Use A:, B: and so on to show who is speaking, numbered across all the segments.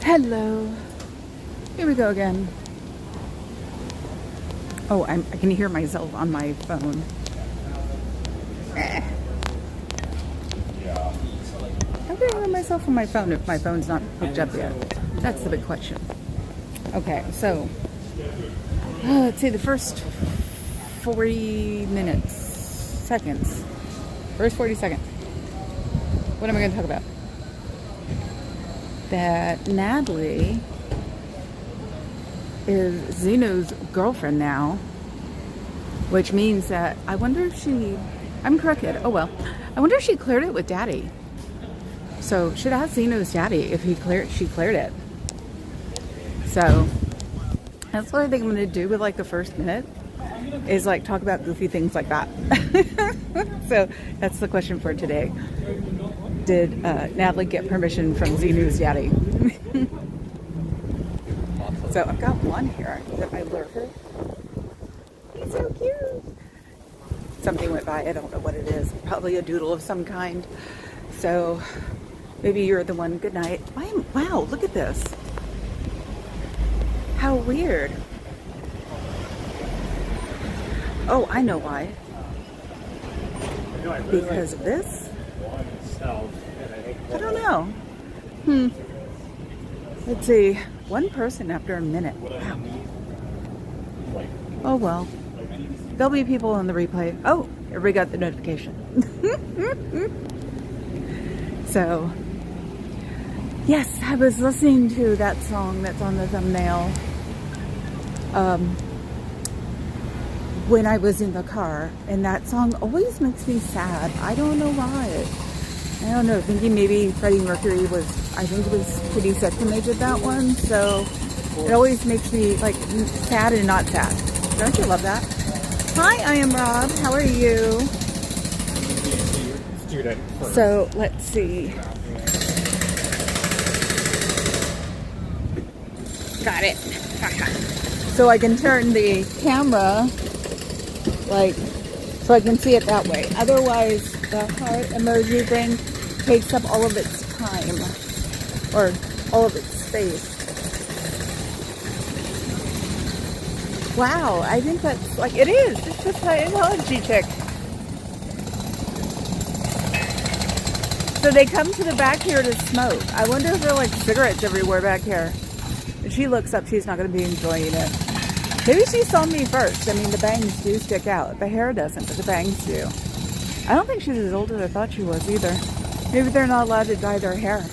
A: Hello. Here we go again. Oh, I can hear myself on my phone. How can I hear myself on my phone if my phone's not hooked up yet? That's the big question. Okay, so let's see, the first 40 seconds. First 40 seconds. What am I going to talk about? That Natalie is Zeno's girlfriend now, which means that I wonder if I'm crooked. Oh well. I wonder if she cleared it with Daddy. So should ask Zeno's daddy if she cleared it. So that's what I think I'm going to do with like the first minute is like talk about goofy things like that. So that's the question for today. Did Natalie get permission from Zeno's daddy? So I've got one here. Is that my lurker? He's so cute. Something went by. I don't know what it is. Probably a doodle of some kind. So maybe you're the one. Good night. Wow, look at this. How weird. Oh, I know why. Because of this? I don't know. Let's see. One person after a minute. Wow. Oh well. There'll be people on the replay. Oh, everybody got the notification. So, yes, I was listening to that song that's on the thumbnail when I was in the car, and that song always makes me sad. I don't know why. I don't know, thinking maybe Freddie Mercury I think it was pretty sick when they did that one, so it always makes me like sad and not sad. Don't you love that? Hi, I am Rob. How are you? So, let's see. Got it. So I can turn the camera so I can see it that way. Otherwise, the heart emoji thing takes up all of its time or all of its space. Wow, I think that's it is. It's the Scientology chick. So they come to the back here to smoke. I wonder if there are cigarettes everywhere back here. If she looks up, she's not going to be enjoying it. Maybe she saw me first. I mean, the bangs do stick out. The hair doesn't, but the bangs do. I don't think she's as old as I thought she was either. Maybe they're not allowed to dye their hair.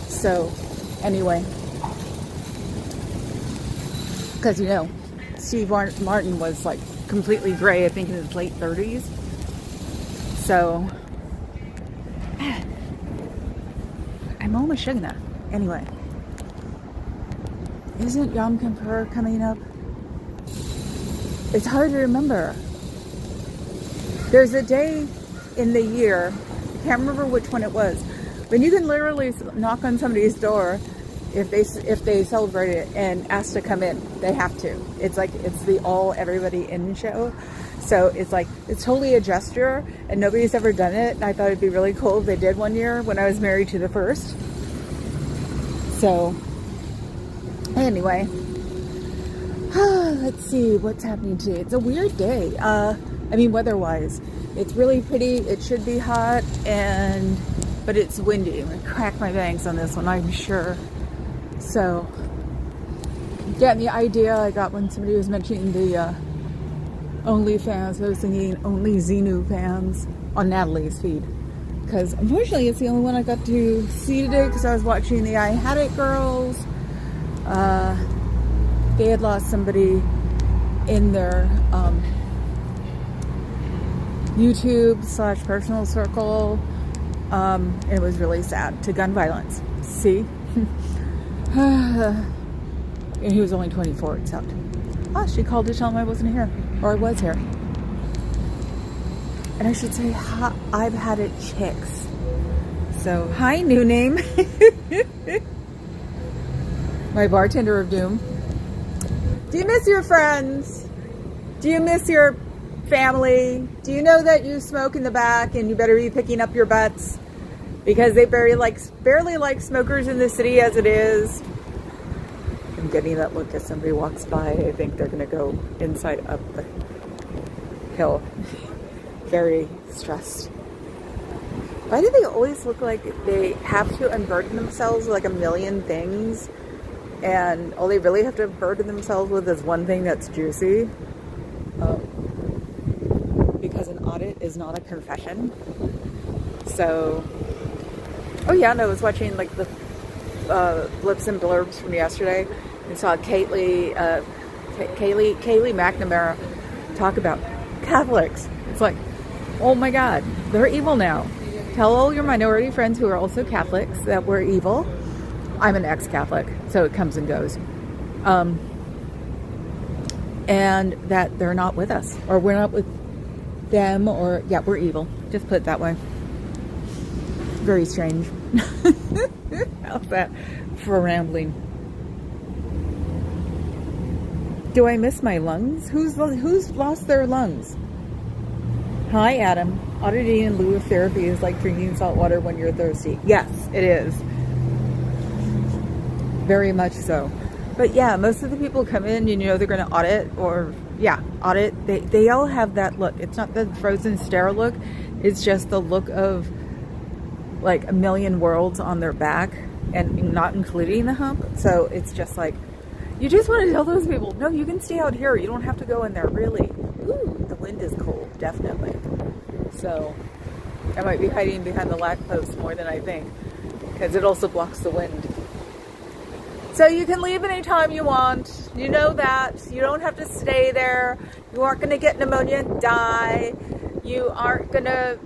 A: So, anyway. Because, Steve Martin was completely gray, I think in his late 30s. So, I'm almost Shugna. Anyway. Isn't Yom Kippur coming up? It's hard to remember. There's a day in the year, I can't remember which one it was, when you can literally knock on somebody's door if they celebrate it and ask to come in. They have to. It's the all everybody in show. So it's totally a gesture, and nobody's ever done it. And I thought it'd be really cool if they did one year when I was married to the first. So anyway, let's see what's happening today. It's a weird day. Weather-wise, it's really pretty. It should be hot, but it's windy. I'm gonna crack my bangs on this one, I'm sure. So, getting the idea I got when somebody was mentioning the OnlyFans. I was thinking only Xenu fans on Natalie's feed, because unfortunately it's the only one I got to see today because I was watching the I Had It girls. They had lost somebody in their YouTube/personal circle. It was really sad, to gun violence. See? And he was only 24, it sucked. Oh, she called to tell him I wasn't here, or I was here. And I should say, I've had it chicks. So, hi, new name. My bartender of doom. Do you miss your friends? Do you miss your family? Do you know that you smoke in the back and you better be picking up your butts because they barely like smokers in the city as it is. I'm getting that look as somebody walks by. I think they're going to go inside up the hill. Very stressed. Why do they always look like they have to unburden themselves with like a million things, and all they really have to burden themselves with is one thing that's juicy? Because an audit is not a confession. So, oh yeah, and I was watching like the blips and blurbs from yesterday and saw Kaylee McNamara talk about Catholics. It's like, oh my God, they're evil now. Tell all your minority friends who are also Catholics that we're evil. I'm an ex-Catholic, so it comes and goes. And that they're not with us, or we're not with them, or yeah, we're evil. Just put it that way. Very strange. How's that for rambling? Do I miss my lungs? Who's lost their lungs? Hi, Adam. Auditing in lieu of therapy is like drinking salt water when you're thirsty. Yes, it is. Very much so. But yeah, most of the people come in, you know, they're going to audit, or yeah, audit. They all have that look. It's not the frozen stare look. It's just the look of like a million worlds on their back, and not including the hump. So it's just like, you just want to tell those people, no, you can stay out here. You don't have to go in there, really. Ooh, the wind is cold, definitely. So I might be hiding behind the lamppost more than I think, because it also blocks the wind. So you can leave anytime you want. You know that. You don't have to stay there. You aren't going to get pneumonia and die. You aren't going to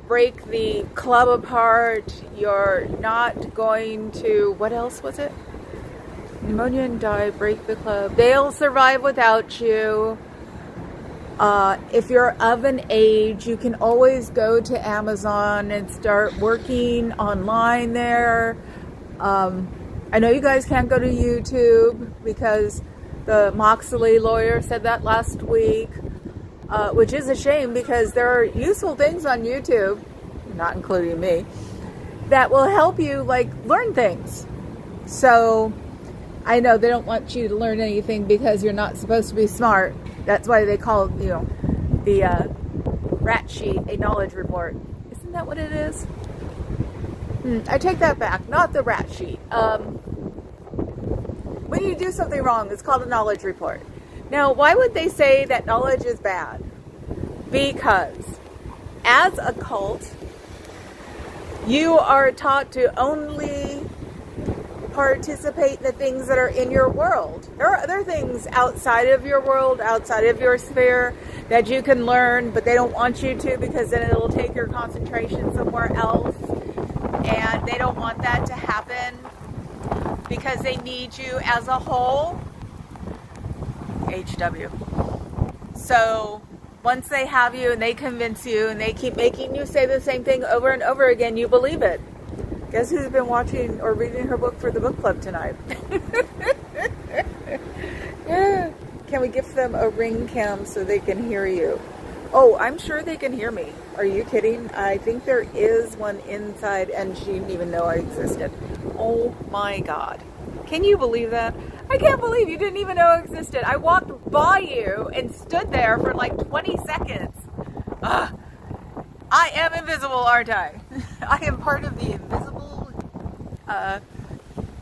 A: break the club apart. You're not going to, what else was it? Pneumonia and die, break the club. They'll survive without you. If you're of an age, you can always go to Amazon and start working online there. I know you guys can't go to YouTube because the Moxley lawyer said that last week, which is a shame because there are useful things on YouTube, not including me, that will help you like learn things. So I know they don't want you to learn anything because you're not supposed to be smart. That's why they call, you know, the rat sheet a knowledge report. Isn't that what it is? I take that back. Not the rat sheet. When you do something wrong, it's called a knowledge report. Now, why would they say that knowledge is bad? Because as a cult, you are taught to only participate in the things that are in your world. There are other things outside of your world, outside of your sphere, that you can learn, but they don't want you to because then it'll take your concentration somewhere else. And they don't want that to happen because they need you as a whole. HW. So once they have you and they convince you and they keep making you say the same thing over and over again, you believe it. Guess who's been watching or reading her book for the book club tonight? Yeah. Can we give them a ring cam so they can hear you? Oh, I'm sure they can hear me. Are you kidding? I think there is one inside and she didn't even know I existed. Oh my God. Can you believe that? I can't believe you didn't even know I existed. I walked by you and stood there for like 20 seconds. Ugh. I am invisible, aren't I? I am part of the invisible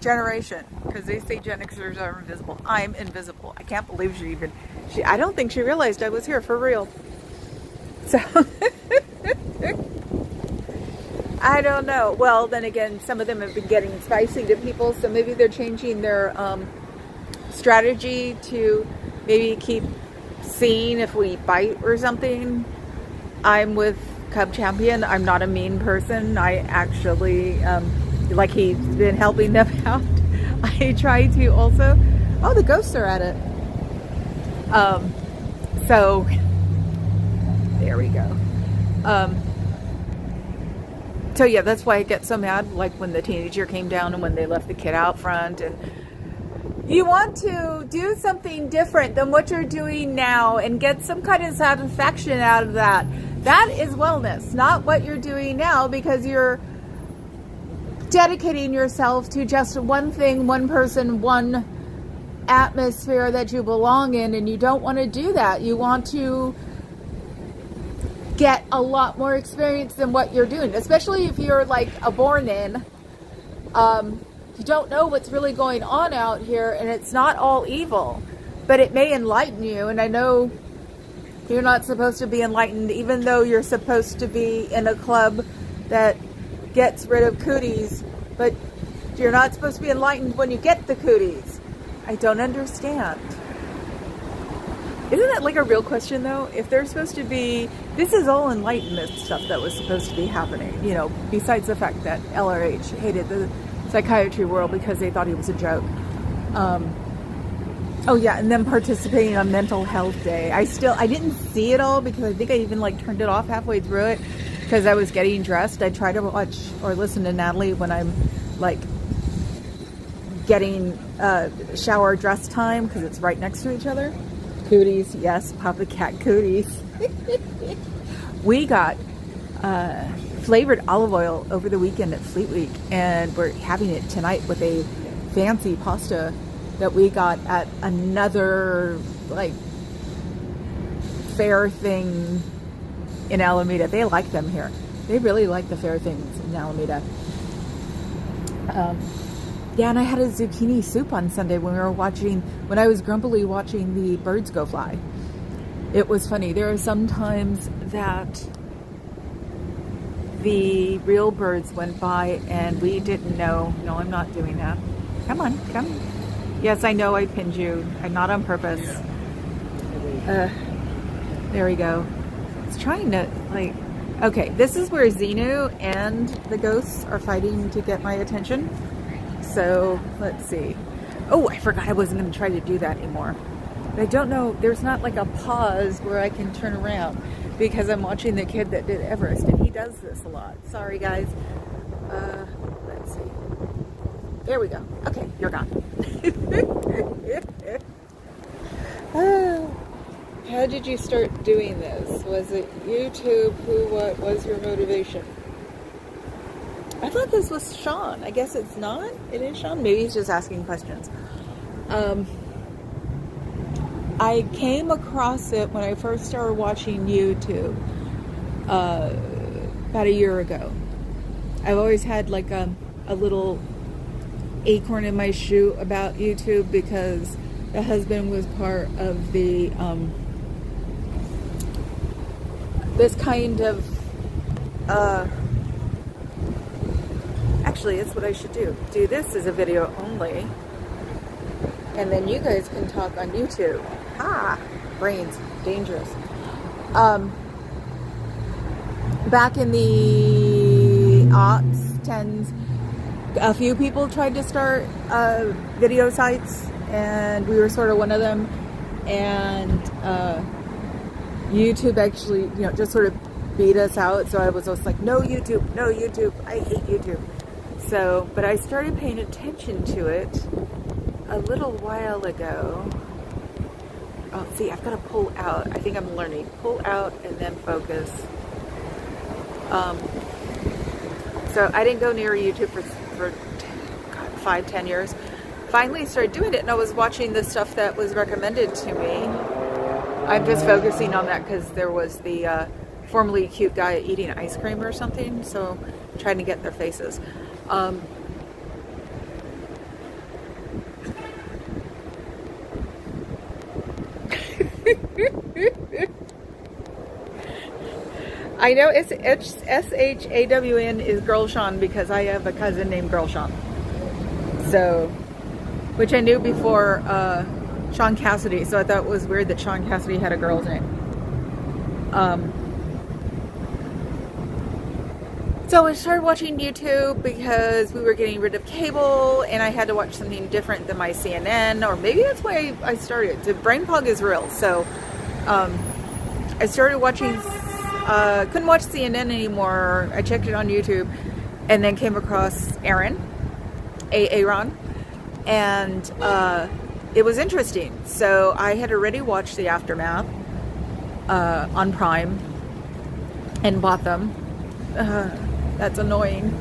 A: generation, because they say Gen Xers are invisible. I'm invisible. I can't believe I don't think she realized I was here for real. So, I don't know. Well, then again, some of them have been getting spicy to people, so maybe they're changing their strategy to maybe keep seeing if we bite or something. I'm with Cub Champion. I'm not a mean person. I actually, like he's been helping them out. I try to also, oh, the ghosts are at it. So, there we go. So yeah, that's why I get so mad, like when the teenager came down and when they left the kid out front. And you want to do something different than what you're doing now and get some kind of satisfaction out of that. That is wellness, not what you're doing now, because you're dedicating yourself to just one thing, one person, one atmosphere that you belong in, and you don't want to do that. You want to get a lot more experience than what you're doing, especially if you're like a born in. You don't know what's really going on out here, and it's not all evil, but it may enlighten you. And I know you're not supposed to be enlightened, even though you're supposed to be in a club that gets rid of cooties, but you're not supposed to be enlightened when you get the cooties. I don't understand. Isn't that like a real question though? If they're supposed to be, this is all enlightenment stuff that was supposed to be happening, you know, besides the fact that LRH hated the psychiatry world because they thought he was a joke. Oh yeah, and then participating on Mental Health Day. I didn't see it all because I think I even like turned it off halfway through it because I was getting dressed. I try to watch or listen to Natalie when I'm like getting shower dress time because it's right next to each other. Cooties, yes, Papa Cat cooties. We got flavored olive oil over the weekend at Fleet Week, and we're having it tonight with a fancy pasta that we got at another like fair thing in Alameda. They like them here. They really like the fair things in Alameda. Yeah, and I had a zucchini soup on Sunday when I was grumpily watching the birds go fly. It was funny. There are some times that the real birds went by and we didn't know. No, I'm not doing that. Come on, come. Yes, I know I pinned you. I'm not on purpose. There we go. It's trying to, like, okay, this is where Xenu and the ghosts are fighting to get my attention. So, let's see. Oh, I forgot I wasn't going to try to do that anymore. I don't know, there's not like a pause where I can turn around because I'm watching the kid that did Everest, and he does this a lot. Sorry, guys. Let's see. There we go. Okay, you're gone. How did you start doing this? Was it YouTube? What was your motivation? I thought this was Sean. I guess it's not. It is Sean. Maybe he's just asking questions. I came across it when I first started watching YouTube about a year ago. I've always had like a little acorn in my shoe about YouTube because the husband was part of the this kind of actually, it's what I should do. Do this as a video only, and then you guys can talk on YouTube. Ha! Brains. Dangerous. Back in the aughts, 10s, a few people tried to start video sites, and we were sort of one of them. And YouTube actually, you know, just sort of beat us out. So I was just like, no YouTube, no YouTube. I hate YouTube. So, but I started paying attention to it a little while ago. Oh, see, I've got to pull out. I think I'm learning. Pull out and then focus. So I didn't go near YouTube for 5-10 years. Finally started doing it, and I was watching the stuff that was recommended to me. I'm just focusing on that because there was the formerly cute guy eating ice cream or something, so I'm trying to get their faces. I know it's SHAWN is Girl Sean because I have a cousin named Girl Sean. So, which I knew before Sean Cassidy, so I thought it was weird that Sean Cassidy had a girl's name. So I started watching YouTube because we were getting rid of cable and I had to watch something different than my CNN, or maybe that's why I started. The brain fog is real. So I started watching, couldn't watch CNN anymore. I checked it on YouTube and then came across Aaron, and it was interesting. So I had already watched The Aftermath on Prime and bought them. That's annoying.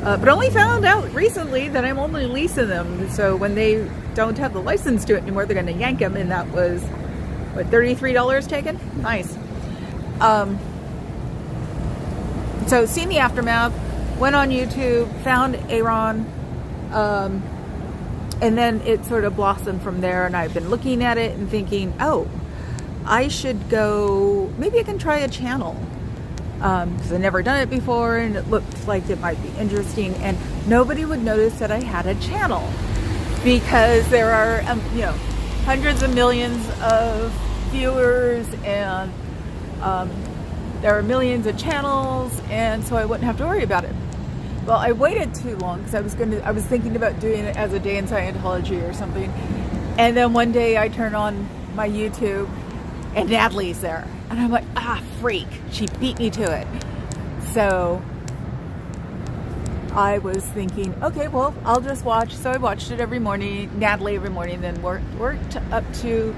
A: But only found out recently that I'm only leasing them. So when they don't have the license to it anymore, they're going to yank them. And that was, what, $33 taken? Nice. So seen the aftermath, went on YouTube, found Aaron, and then it sort of blossomed from there. And I've been looking at it and thinking, oh, I should go, maybe I can try a channel. Because I've never done it before, and it looked like it might be interesting, and nobody would notice that I had a channel, because there are hundreds of millions of viewers, and there are millions of channels, and so I wouldn't have to worry about it. Well, I waited too long because I was thinking about doing it as a day in Scientology or something, and then one day I turn on my YouTube and Natalie's there. And I'm like, freak. She beat me to it. So I was thinking, okay, well, I'll just watch. So I watched it every morning, Natalie every morning, then worked up to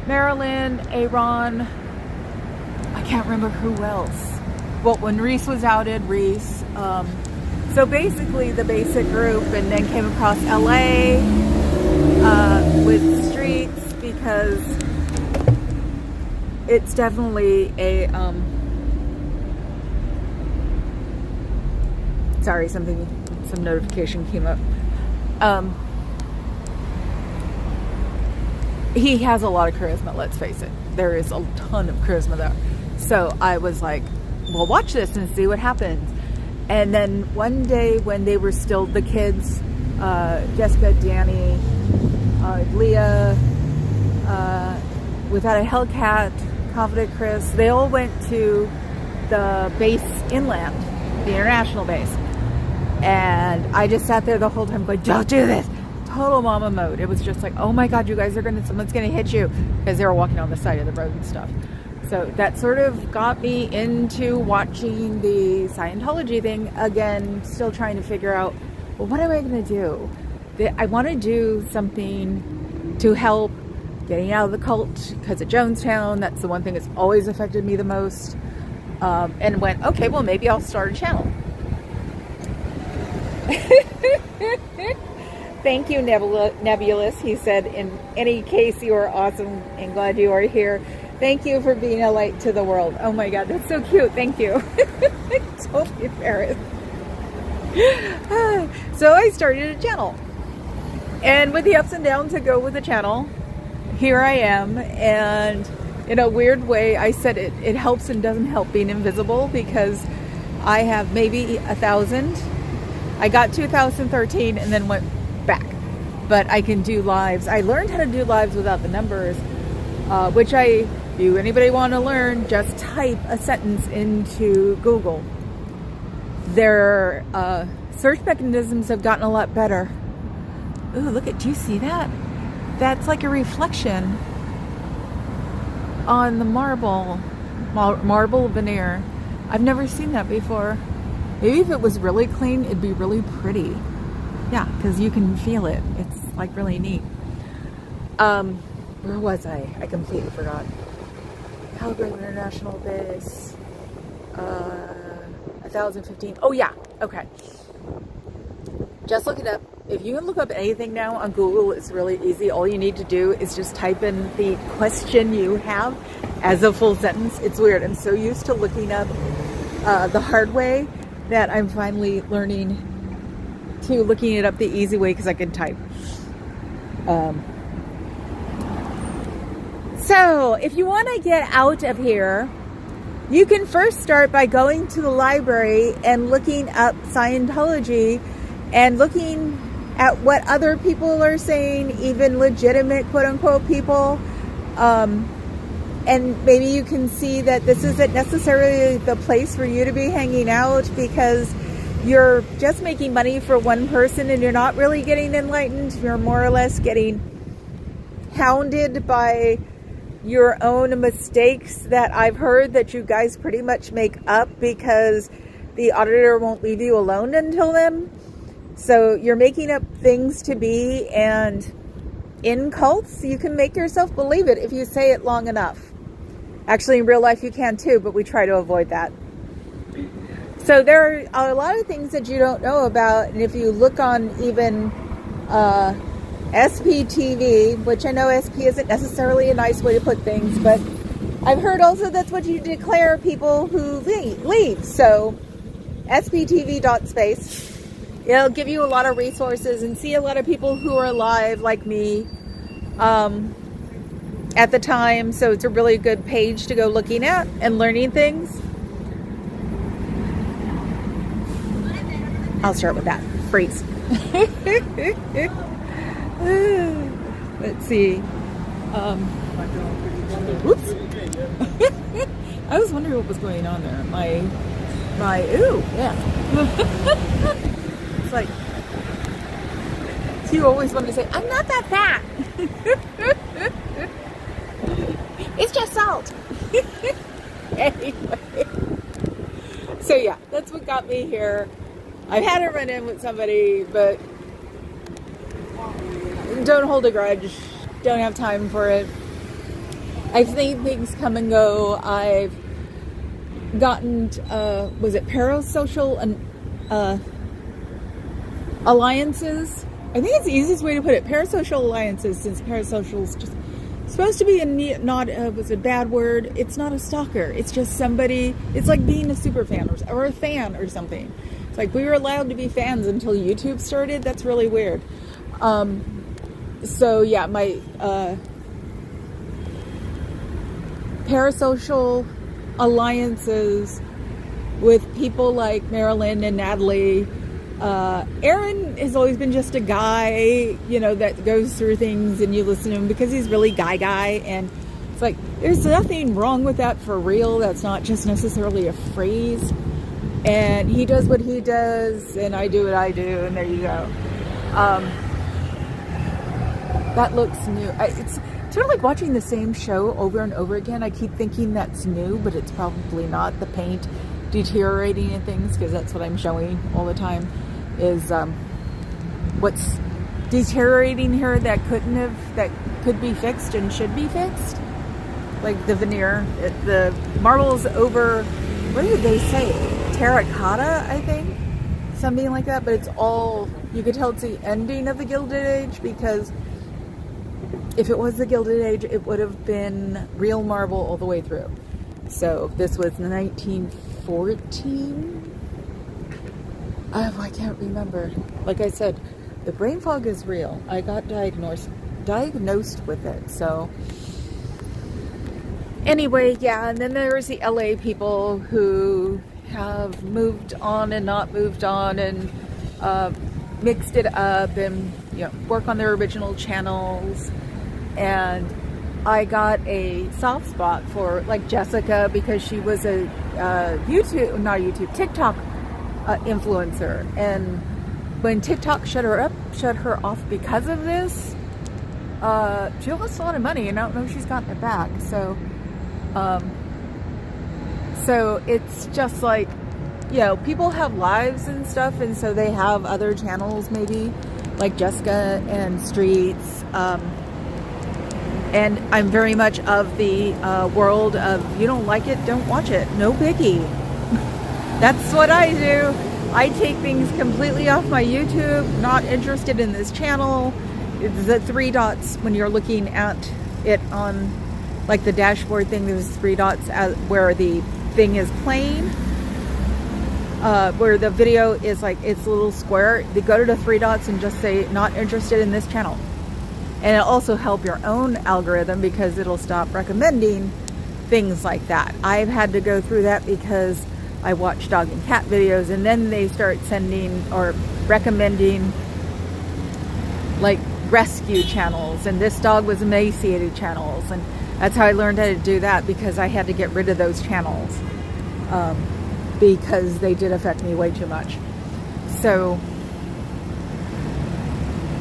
A: Marilyn, Aaron, I can't remember who else. Well, when Reese was outed, Reese. So basically the basic group, and then came across LA with Streets, because it's definitely a, sorry, some notification came up. He has a lot of charisma, let's face it. There is a ton of charisma there. So I was like, well, watch this and see what happens. And then one day when they were still the kids, Jessica, Danny, Leah, Without a Hellcat, Confident Chris, they all went to the base inland, the international base. And I just sat there the whole time going, don't do this. Total mama mode. It was just like, oh my God, you guys someone's gonna hit you, because they were walking on the side of the road and stuff. So that sort of got me into watching the Scientology thing again, still trying to figure out, well, what am I gonna do? I want to do something to help getting out of the cult, because of Jonestown. That's the one thing that's always affected me the most. And went, okay, well, maybe I'll start a channel. Thank you, Nebulous. He said, in any case, you are awesome and glad you are here. Thank you for being a light to the world. Oh my God, that's so cute. Thank you. I'm totally embarrassed. So I started a channel. And with the ups and downs that go with the channel, here I am. And in a weird way, I said it helps and doesn't help being invisible, because I have maybe 1,000. I got 2013 and then went back. But I can do lives. I learned how to do lives without the numbers, which if anybody want to learn, just type a sentence into Google. Their search mechanisms have gotten a lot better. Ooh, do you see that? That's like a reflection on the marble veneer. I've never seen that before. Maybe if it was really clean, it'd be really pretty. Yeah, because you can feel it. It's like really neat. Where was I? I completely forgot. Calgary International Base. 1015. Oh yeah. Okay. Just look it up. If you can look up anything now on Google, it's really easy. All you need to do is just type in the question you have as a full sentence. It's weird. I'm so used to looking up the hard way that I'm finally learning to looking it up the easy way, because I can type. So if you want to get out of here, you can first start by going to the library and looking up Scientology and looking at what other people are saying, even legitimate quote-unquote people. And maybe you can see that this isn't necessarily the place for you to be hanging out, because you're just making money for one person and you're not really getting enlightened. You're more or less getting hounded by your own mistakes that I've heard that you guys pretty much make up, because the auditor won't leave you alone until then. So you're making up things to be, and in cults, you can make yourself believe it if you say it long enough. Actually, in real life, you can too, but we try to avoid that. So there are a lot of things that you don't know about, and if you look on even SPTV, which I know SP isn't necessarily a nice way to put things, but I've heard also that's what you declare people who leave. So sptv.space. It'll give you a lot of resources and see a lot of people who are alive like me at the time. So it's a really good page to go looking at and learning things. I'll start with that. Freeze. Let's see. Whoops. I was wondering what was going on there. Ooh, yeah. It's like, you always wanted to say, I'm not that fat. It's just salt. Anyway. So yeah, that's what got me here. I've had a run in with somebody, but don't hold a grudge. Don't have time for it. I've seen things come and go. I've gotten, was it parasocial alliances? I think it's the easiest way to put it. Parasocial alliances, since parasocial is just supposed to be was a bad word. It's not a stalker. It's just somebody, it's like being a super fan or a fan or something. It's like we were allowed to be fans until YouTube started. That's really weird. So yeah, my parasocial alliances with people like Marilyn and Natalie. Aaron has always been just a guy, you know, that goes through things and you listen to him because he's really guy, and it's like there's nothing wrong with that for real. That's not just necessarily a phrase. And he does what he does, and I do what I do, and there you go. That looks new. It's sort of like watching the same show over and over again. I keep thinking that's new, but it's probably not. The paint deteriorating and things, because that's what I'm showing all the time, is what's deteriorating here that could be fixed and should be fixed. Like the veneer, the marble's over, what did they say? Terracotta, I think? Something like that, but it's all, you could tell it's the ending of the Gilded Age, because if it was the Gilded Age, it would have been real marble all the way through. So this was 1914? Oh, I can't remember. Like I said, the brain fog is real. I got diagnosed with it, so anyway, yeah. And then there's the LA people who have moved on and not moved on, and mixed it up, and work on their original channels. And I got a soft spot for like Jessica, because she was a TikTok influencer, and when TikTok shut her off because of this, she lost a lot of money, and I don't know if she's gotten it back. So so it's just like, people have lives and stuff, and so they have other channels, maybe like Jessica and Streets. And I'm very much of the world of, you don't like it, don't watch it. No biggie. That's what I do. I take things completely off my YouTube. Not interested in this channel. It's the 3 dots when you're looking at it on like the dashboard thing. There's 3 dots where the thing is playing. Where the video is like, it's a little square. They go to the 3 dots and just say, not interested in this channel. And it'll also help your own algorithm, because it'll stop recommending things like that. I've had to go through that because I watch dog and cat videos, and then they start sending or recommending like rescue channels, and this dog was emaciated channels. And that's how I learned how to do that, because I had to get rid of those channels because they did affect me way too much. So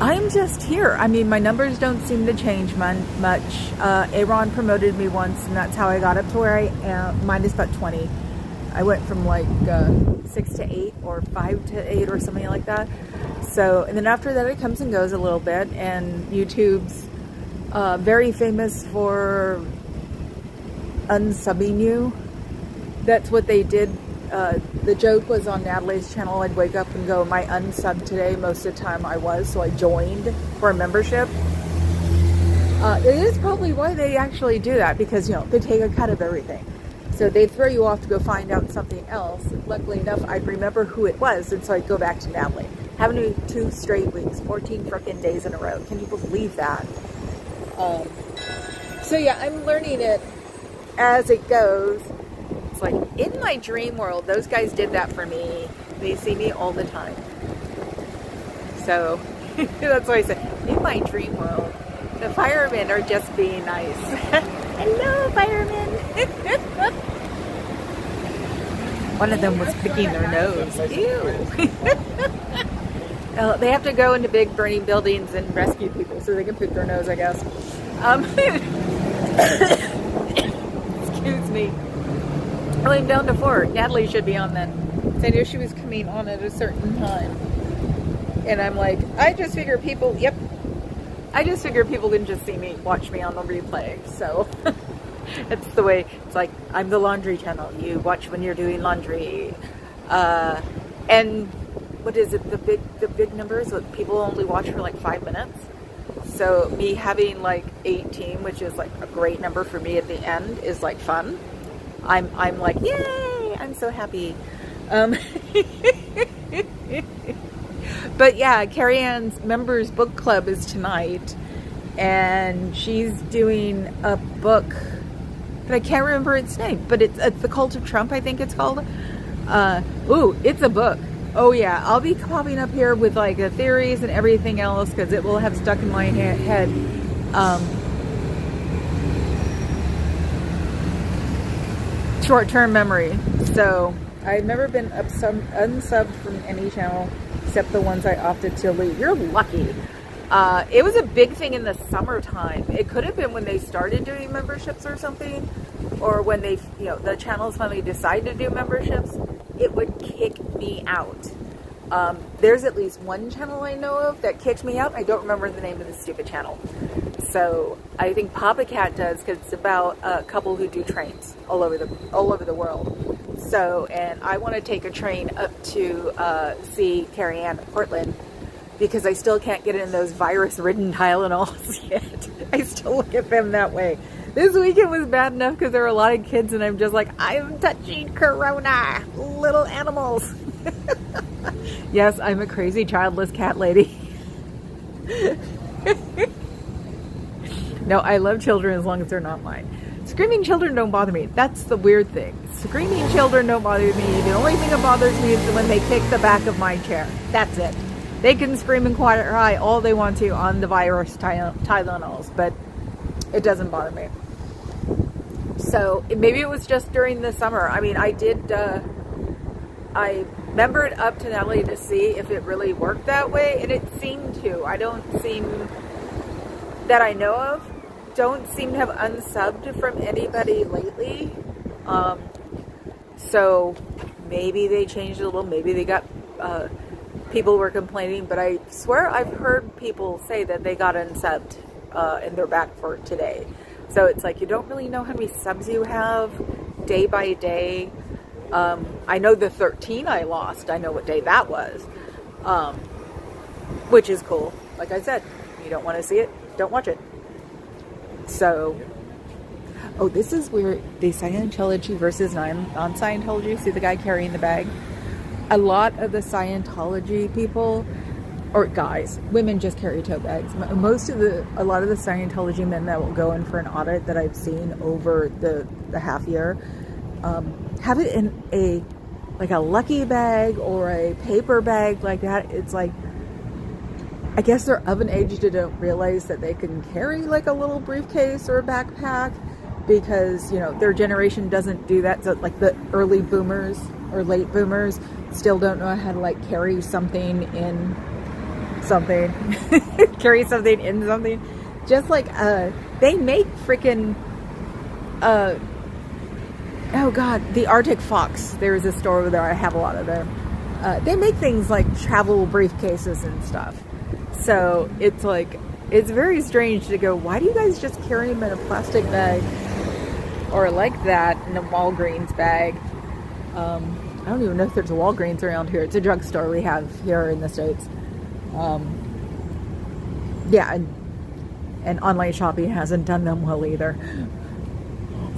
A: I'm just here. I mean, my numbers don't seem to change much. Aaron promoted me once, and that's how I got up to where I am. Mine is about 20. I went from like 6 to 8 or 5 to 8 or something like that. So, and then after that it comes and goes a little bit, and YouTube's very famous for unsubbing you. That's what they did the joke was on Natalie's channel, I'd wake up and go, am I unsubbed today? Most of the time I was, so I joined for a membership. It is probably why they actually do that, because, you know, they take a cut of everything. So they'd throw you off to go find out something else. Luckily enough, I'd remember who it was, and so I'd go back to Natalie. Having to do 2 straight weeks, 14 frickin' days in a row. Can you believe that? So yeah, I'm learning it as it goes. It's like, in my dream world, those guys did that for me. They see me all the time. So, that's why I said, in my dream world, the firemen are just being nice. Hello, firemen! One of them was picking their nose. Ew! They have to go into big burning buildings and rescue people so they can pick their nose, I guess. Excuse me. Well, I'm down to 4. Natalie should be on then. So I knew she was coming on at a certain time. And I'm like, I just figure people can just see me, watch me on the replay. So it's the way, it's like, I'm the laundry channel. You watch when you're doing laundry. And what is it? The big numbers, what people only watch for like 5 minutes. So me having like 18, which is like a great number for me at the end, is like fun. I'm like, yay! I'm so happy. But yeah, Carrie Ann's members book club is tonight, and she's doing a book, but I can't remember its name. But it's The Cult of Trump, I think it's called. Ooh, it's a book. Oh yeah, I'll be popping up here with like the theories and everything else, because it will have stuck in my head. Short-term memory. So I've never been unsubbed from any channel except the ones I opted to delete. You're lucky. It was a big thing in the summertime. It could have been when they started doing memberships or something, or when they, you know, the channels finally decided to do memberships. It would kick me out. There's at least one channel I know of that kicked me out. I don't remember the name of the stupid channel. So I think Papa Cat does, because it's about a couple who do trains all over the world. So, and I want to take a train up to see Carrie Ann in Portland, because I still can't get in those virus-ridden Tylenols yet. I still look at them that way. This weekend was bad enough because there were a lot of kids, and I'm just like, I'm touching Corona, little animals. Yes, I'm a crazy childless cat lady. No, I love children as long as they're not mine. Screaming children don't bother me. That's the weird thing. Screaming children don't bother me. The only thing that bothers me is when they kick the back of my chair. That's it. They can scream and cry all they want to on the virus Tylenols, but it doesn't bother me. So maybe it was just during the summer. I mean, I membered up to Natalie to see if it really worked that way, and it seemed to. I don't seem, that I know of, don't seem to have unsubbed from anybody lately. So maybe they changed it a little. Maybe they got, people were complaining, but I swear I've heard people say that they got unsubbed and they're back for today. So it's like, you don't really know how many subs you have day by day. I know the 13 I lost. I know what day that was, which is cool. Like I said, you don't want to see it, don't watch it. So, oh, this is where the Scientology versus non-Scientology. See the guy carrying the bag? A lot of the Scientology people, or guys, women just carry tote bags. A lot of the Scientology men that will go in for an audit that I've seen over the half year, have it in a lucky bag or a paper bag like that. It's like, I guess they're of an age to don't realize that they can carry like a little briefcase or a backpack, because, you know, their generation doesn't do that. So like the early boomers or late boomers still don't know how to like carry something in something. Carry something in something. Just like they make freaking oh god, the Arctic Fox. There's a store over there. I have a lot of them. They make things like travel briefcases and stuff. So it's like, it's very strange to go, why do you guys just carry them in a plastic bag or like that in a Walgreens bag? I don't even know if there's a Walgreens around here. It's a drugstore we have here in the States. Yeah, and online shopping hasn't done them well either.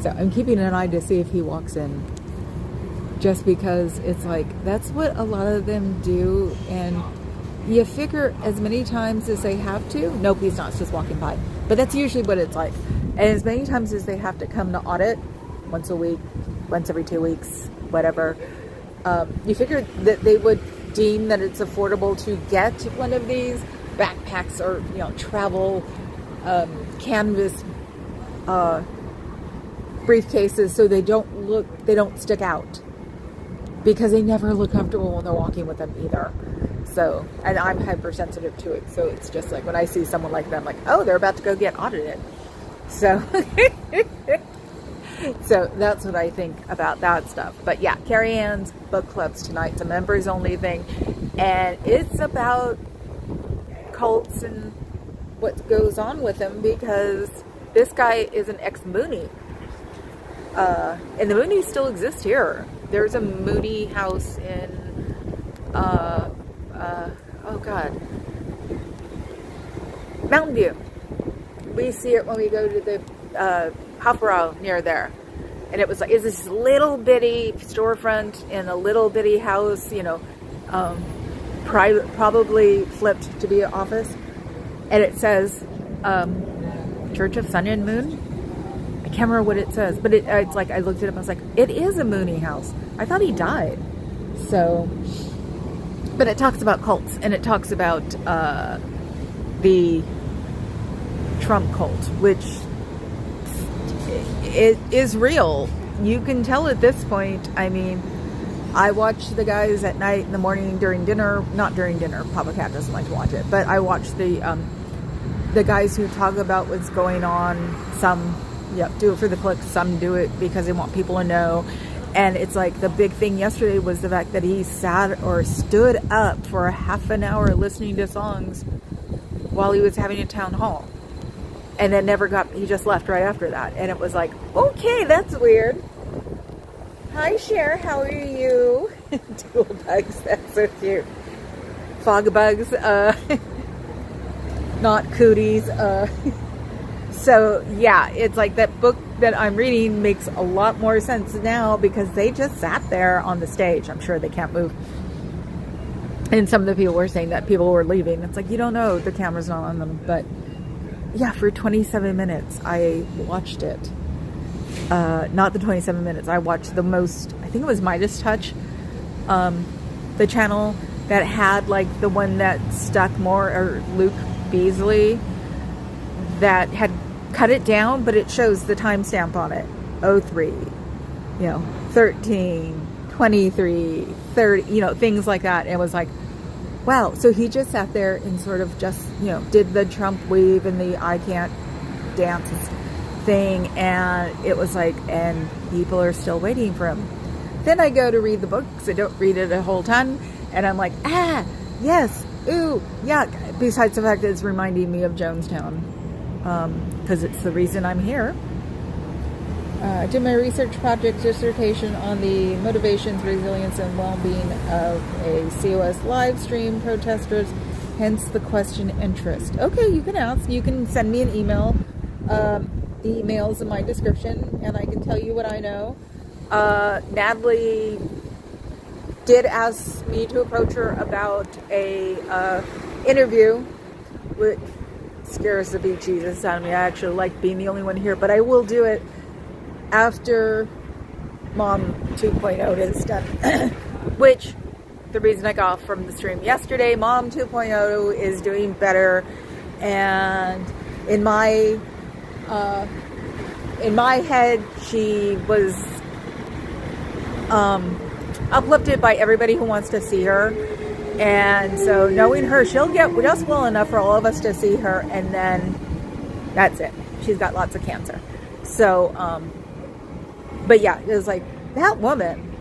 A: So I'm keeping an eye to see if he walks in. Just because it's like, that's what a lot of them do. And you figure as many times as they have to. Nope, he's not. It's just walking by. But that's usually what it's like. And as many times as they have to come to audit, once a week, once every 2 weeks, whatever, you figure that they would deem that it's affordable to get one of these backpacks or, you know, travel canvas briefcases so they don't stick out, because they never look comfortable when they're walking with them either. So, and I'm hypersensitive to it, so it's just like when I see someone like that, I'm like, oh, they're about to go get audited. So so that's what I think about that stuff. But yeah, Carrie Ann's book club's tonight. It's a members only thing, and it's about cults and what goes on with them, because this guy is an ex-Mooney. And the Moonies still exist here. There's a Mooney house in, oh God, Mountain View. We see it when we go to the Hofbrau near there. And it was like, it's this little bitty storefront in a little bitty house, you know, private, probably flipped to be an office. And it says, Church of Sun and Moon. I can't remember what it says, but it's like, I looked it up, I was like, it is a Mooney house. I thought he died. So, but it talks about cults, and it talks about the Trump cult, which it is real. You can tell at this point. I mean, I watch the guys at night, in the morning, during dinner, not during dinner, Papa Cat doesn't like to watch it, but I watch the guys who talk about what's going on. Some do it for the clicks, some do it because they want people to know. And it's like, the big thing yesterday was the fact that he sat or stood up for a half an hour listening to songs while he was having a town hall. And then he just left right after that. And it was like, okay, that's weird. Hi, Cher, how are you? Dual bugs, that's so cute. Fog bugs, not cooties. So, yeah, it's like that book that I'm reading makes a lot more sense now, because they just sat there on the stage. I'm sure they can't move. And some of the people were saying that people were leaving. It's like, you don't know, the camera's not on them. But yeah, for 27 minutes, I watched it. Not the 27 minutes. I watched the most, I think it was Midas Touch, the channel that had like the one that stuck more, or Luke Beasley, that had cut it down, but it shows the timestamp on it. 03, 13, 23, 30, things like that. And it was like, wow. So he just sat there and sort of just, did the Trump wave and the I can't dance thing. And it was like, and people are still waiting for him. Then I go to read the book, because I don't read it a whole ton. And I'm like, yes, ooh, yuck. Besides the fact that it's reminding me of Jonestown. Because it's the reason I'm here. I did my research project dissertation on the motivations, resilience, and well-being of a COS live stream protesters, hence the question interest. Okay, you can ask. You can send me an email. The email's in my description, and I can tell you what I know. Natalie did ask me to approach her about a interview, which scares the bejesus out of me. I actually like being the only one here, but I will do it after Mom 2.0 is done. Which, the reason I got off from the stream yesterday, Mom 2.0 is doing better, and in my head, she was uplifted by everybody who wants to see her. And so knowing her, she'll get just well enough for all of us to see her, and then that's it. She's got lots of cancer. So, but yeah, it was like, that woman,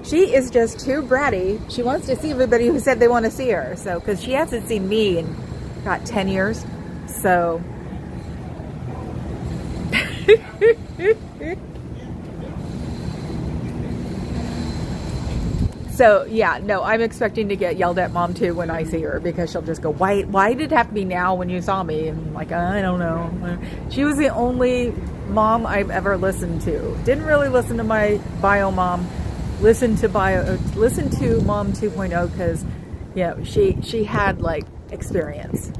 A: she is just too bratty. She wants to see everybody who said they want to see her. So, because she hasn't seen me in, 10 years. So, So yeah, no, I'm expecting to get yelled at Mom too when I see her, because she'll just go, why did it have to be now when you saw me? And I'm like, I don't know. She was the only mom I've ever listened to. Didn't really listen to my bio mom. Listen to Mom 2.0, because she had like experience.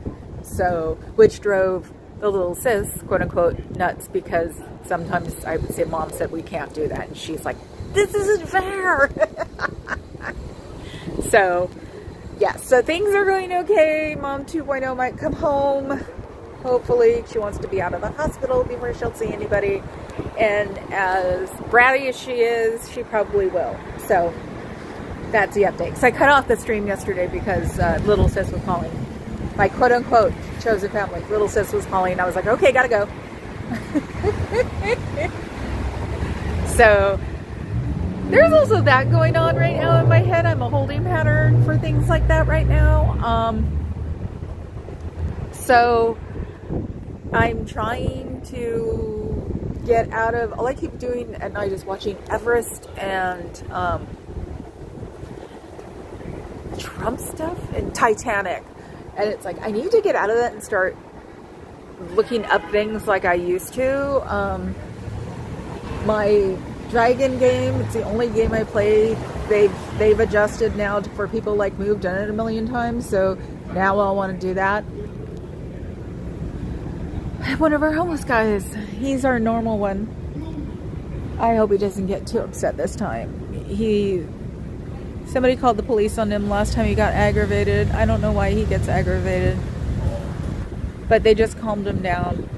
A: So, which drove the little sis, quote unquote, nuts, because sometimes I would say, Mom said we can't do that, and she's like, this isn't fair. So, yeah, so things are going okay. Mom 2.0 might come home. Hopefully, she wants to be out of the hospital before she'll see anybody. And as bratty as she is, she probably will. So, that's the update. So I cut off the stream yesterday because little sis was calling. My quote unquote chosen family. Little sis was calling. I was like, okay, gotta go. So there's also that going on right now in my head. I'm a holding pattern for things like that right now. So I'm trying to get out of, all I keep doing at night is watching Everest and Trump stuff and Titanic. And it's like, I need to get out of that and start looking up things like I used to. My Dragon game, it's the only game I play. They've adjusted now for people like me who've done it a million times. So now I'll want to do that. One of our homeless guys, he's our normal one. I hope he doesn't get too upset this time. Somebody called the police on him last time he got aggravated. I don't know why he gets aggravated, but they just calmed him down.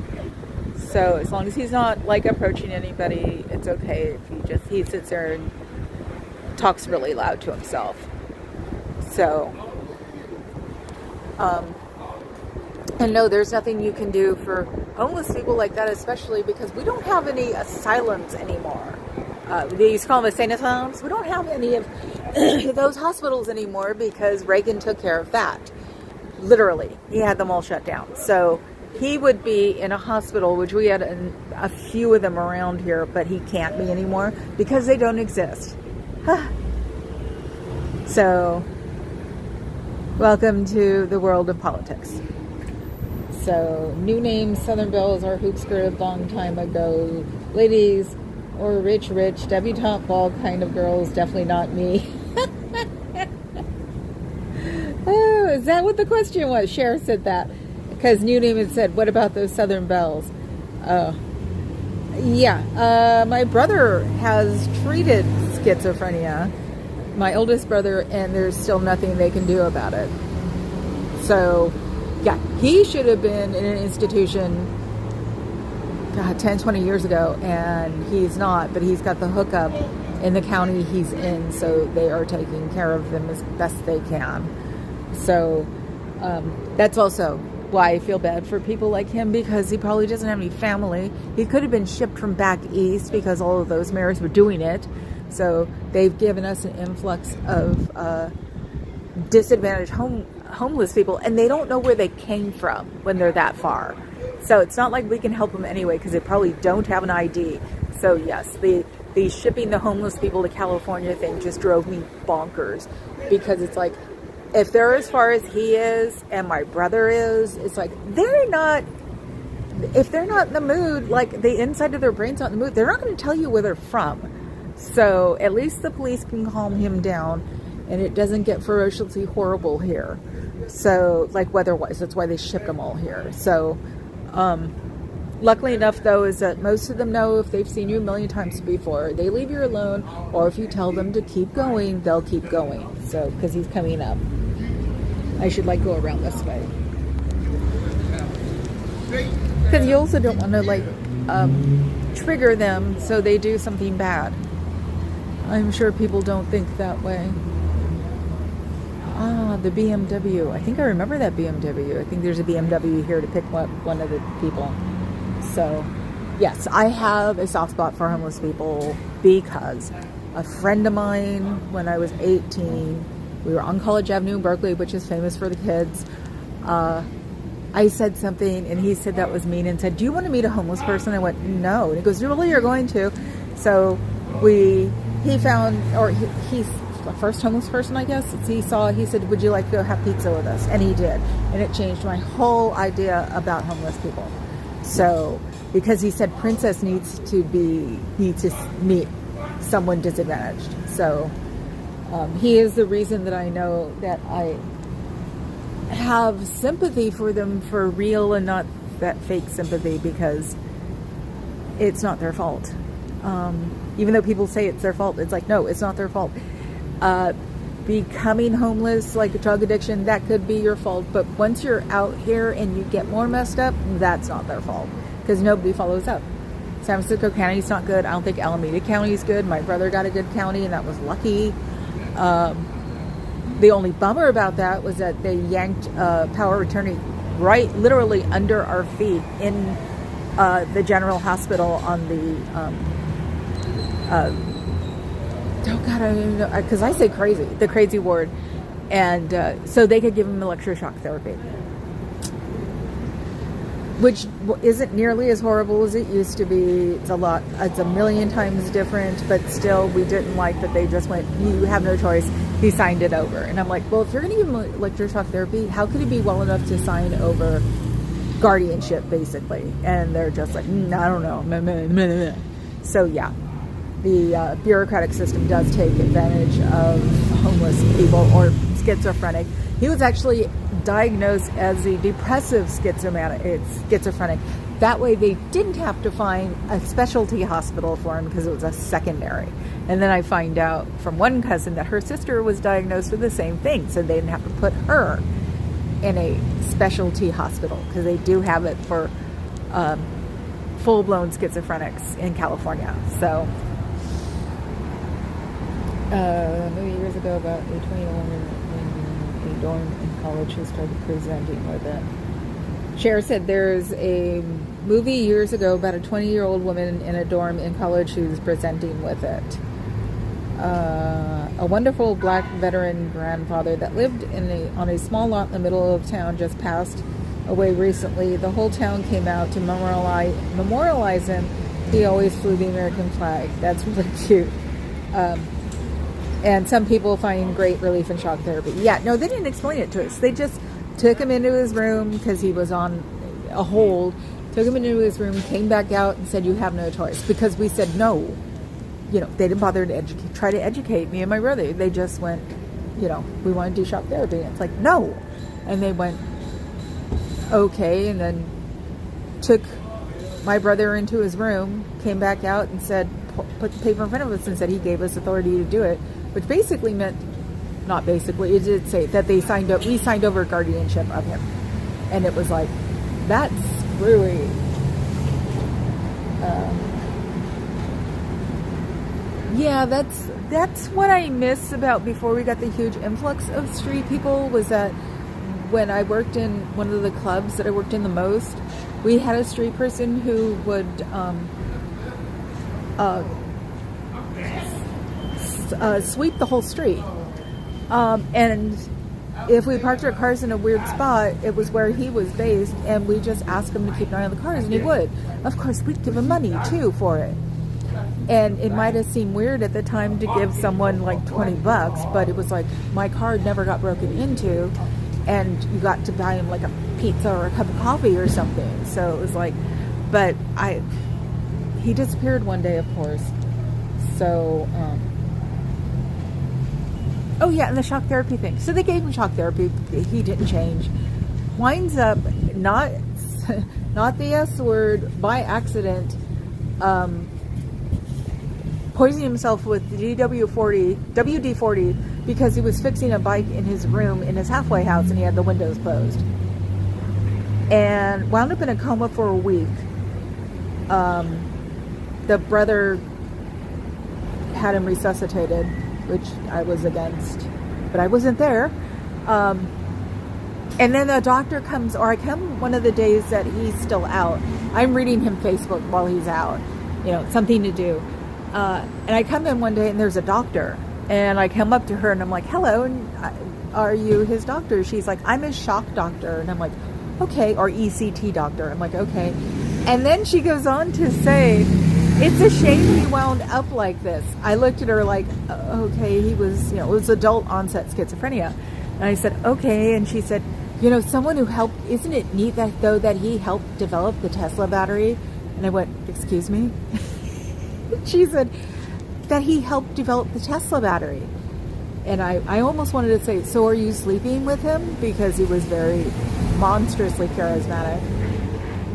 A: So as long as he's not like approaching anybody, it's okay if he sits there and talks really loud to himself. So, and no, there's nothing you can do for homeless people like that, especially because we don't have any asylums anymore. They used to call them insane asylums. We don't have any of those hospitals anymore because Reagan took care of that. Literally, he had them all shut down. So he would be in a hospital, which we had a few of them around here, but he can't be anymore because they don't exist. So, welcome to the world of politics. So, new name, Southern Belles are hoop skirted long time ago. Ladies, or rich, debutante ball kind of girls, definitely not me. Oh, is that what the question was? Cher said that. Because new name had said, what about those Southern Belles? Yeah, my brother has treated schizophrenia, my oldest brother, and there's still nothing they can do about it. So, yeah, he should have been in an institution, God, 10, 20 years ago, and he's not, but he's got the hookup in the county he's in, so they are taking care of him as best they can. So, that's also why I feel bad for people like him, because he probably doesn't have any family. He could have been shipped from back east because all of those mayors were doing it. So they've given us an influx of disadvantaged homeless people, and they don't know where they came from when they're that far. So it's not like we can help them anyway because they probably don't have an ID. So yes, the shipping the homeless people to California thing just drove me bonkers, because it's like, if they're as far as he is and my brother is, it's like, if they're not in the mood, like the inside of their brain's not in the mood, they're not going to tell you where they're from. So at least the police can calm him down and it doesn't get ferociously horrible here. So, like weather-wise, that's why they shipped them all here. So, luckily enough, though, is that most of them know if they've seen you a million times before, they leave you alone, or if you tell them to keep going, they'll keep going. So, because he's coming up. I should, like, go around this way. Because you also don't want to, trigger them so they do something bad. I'm sure people don't think that way. Ah, the BMW. I think I remember that BMW. I think there's a BMW here to pick up one of the people. So, yes, I have a soft spot for homeless people because a friend of mine, when I was 18, we were on College Avenue in Berkeley, which is famous for the kids. I said something, and he said that was mean and said, do you want to meet a homeless person? I went, no. And he goes, really, you're going to? So he first homeless person, I guess, he said, would you like to go have pizza with us? And he did. And it changed my whole idea about homeless people. So, because he said Princess needs to meet someone disadvantaged. So, he is the reason that I know that I have sympathy for them for real and not that fake sympathy, because it's not their fault. Even though people say it's their fault, it's like, no, it's not their fault. Becoming homeless, like a drug addiction, that could be your fault. But once you're out here and you get more messed up, that's not their fault, because nobody follows up. San Francisco County's not good. I don't think Alameda County is good. My brother got a good county, and that was lucky. The only bummer about that was that they yanked power of attorney right literally under our feet in the general hospital on the oh God, I don't even know, because I say crazy, the crazy ward. And so they could give him electroshock therapy, which isn't nearly as horrible as it used to be. It's a million times different, but still, we didn't like that they just went, you have no choice. He signed it over. And I'm like, well, if you're going to give him electroshock therapy, how could he be well enough to sign over guardianship, basically? And they're just like, I don't know. So yeah. The bureaucratic system does take advantage of homeless people or schizophrenic. He was actually diagnosed as a depressive schizophrenic. That way they didn't have to find a specialty hospital for him, because it was a secondary. And then I find out from one cousin that her sister was diagnosed with the same thing, so they didn't have to put her in a specialty hospital, because they do have it for full-blown schizophrenics in California. So maybe years ago, about a 21 in a dorm in college who started presenting with it. Cher said there's a movie years ago about a 20-year-old woman in a dorm in college who's presenting with it. A wonderful black veteran grandfather that lived on a small lot in the middle of town just passed away recently. The whole town came out to memorialize him. He always flew the American flag. That's really cute. And some people find great relief in shock therapy. Yeah, no, they didn't explain it to us. They just took him into his room because he was on a hold. Took him into his room, came back out and said, you have no choice. Because we said no. They didn't bother to try to educate me and my brother. They just went, we want to do shock therapy. And it's like, no. And they went, okay. And then took my brother into his room, came back out and said, put the paper in front of us and said he gave us authority to do it. Which basically meant, not basically, it did say that we signed over guardianship of him. And it was like, that's screwy. Yeah, that's what I miss about before we got the huge influx of street people, was that when I worked in one of the clubs that I worked in the most, we had a street person who would sweep the whole street. And if we parked our cars in a weird spot, it was where he was based, and we just asked him to keep an eye on the cars, and he would. Of course, we'd give him money, too, for it. And it might have seemed weird at the time to give someone like $20, but it was like, my car never got broken into, and you got to buy him like a pizza or a cup of coffee or something. So it was like, but he disappeared one day, of course. So, oh yeah, and the shock therapy thing. So they gave him shock therapy. He didn't change. Winds up, not the S word, by accident, poisoning himself with WD-40 because he was fixing a bike in his room in his halfway house, and he had the windows closed. And wound up in a coma for a week. The brother had him resuscitated, which I was against, but I wasn't there. And then the doctor comes, or I come one of the days that he's still out. I'm reading him Facebook while he's out, something to do. And I come in one day and there's a doctor, and I come up to her and I'm like, hello, and are you his doctor? She's like, I'm his shock doctor. And I'm like, okay, or ECT doctor. I'm like, okay. And then she goes on to say It's a shame he wound up like this. I looked at her like, okay, he was, it was adult onset schizophrenia. And I said, okay. And she said, someone who helped, isn't it neat that he helped develop the Tesla battery? And I went, excuse me? She said that he helped develop the Tesla battery. And I almost wanted to say, so are you sleeping with him? Because he was very monstrously charismatic.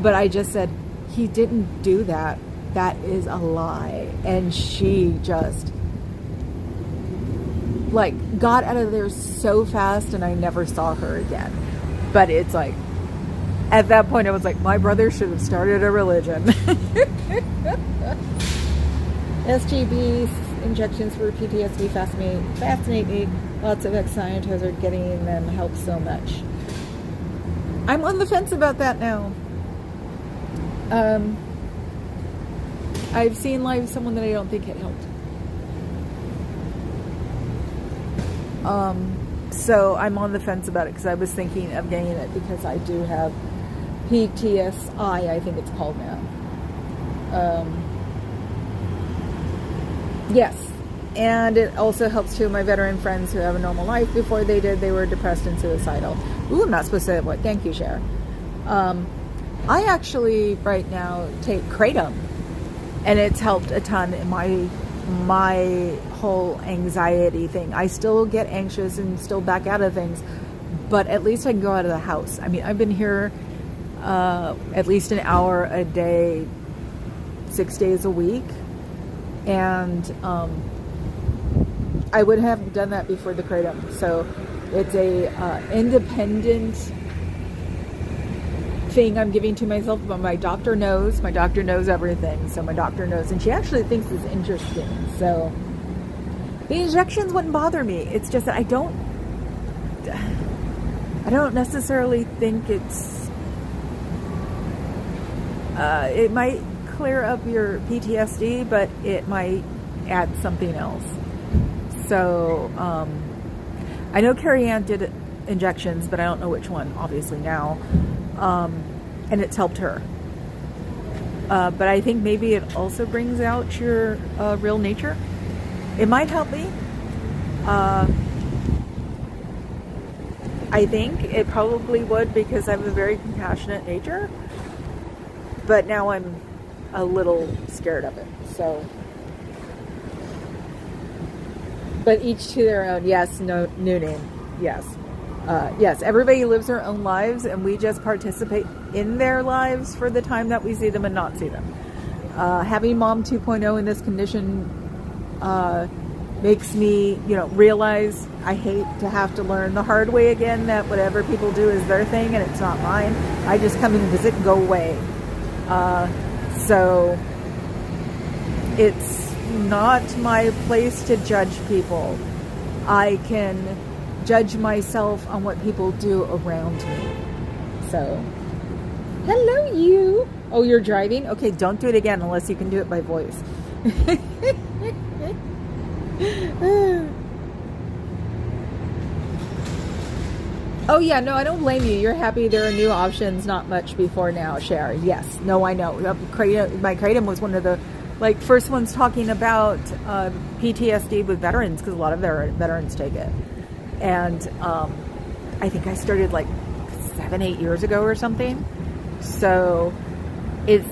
A: But I just said, he didn't do that. That is a lie. And she just got out of there so fast, and I never saw her again. But it's like, at that point I was like, my brother should have started a religion. SGB injections for PTSD fascinate me. Lots of ex-scientists are getting them, help so much. I'm on the fence about that now. I've seen live someone that I don't think it helped. So I'm on the fence about it because I was thinking of getting it because I do have PTSI, I think it's called now. Yes. And it also helps two of my veteran friends who have a normal life. Before they did, they were depressed and suicidal. Ooh, I'm not supposed to say what. Thank you, Cher. I actually right now take Kratom, and it's helped a ton in my whole anxiety thing. I still get anxious and still back out of things, but at least I can go out of the house. I mean, I've been here at least an hour a day, 6 days a week, and I would have done that before the Kratom. So it's a independent thing I'm giving to myself, but my doctor knows everything, so my doctor knows, and she actually thinks it's interesting. So the injections wouldn't bother me. It's just that I don't necessarily think it's it might clear up your PTSD, but it might add something else. So I know Carrie Ann did injections, but I don't know which one, obviously, now. And it's helped her. But I think maybe it also brings out your real nature. It might help me. I think it probably would, because I have a very compassionate nature. But now I'm a little scared of it. So, but each to their own. Yes, no, new name. Yes. Yes, everybody lives their own lives, and we just participate in their lives for the time that we see them and not see them. Having Mom 2.0 in this condition makes me, realize I hate to have to learn the hard way again that whatever people do is their thing and it's not mine. I just come in and visit and go away. So it's not my place to judge people. I can judge myself on what people do around me. So, hello you. Oh, you're driving? Okay, don't do it again unless you can do it by voice. Oh yeah, no, I don't blame you. You're happy there are new options, not much before now, Cher. Yes, no, I know. My Kratom was one of the first ones talking about PTSD with veterans, because a lot of their veterans take it. And I think I started 7-8 years ago or something. So it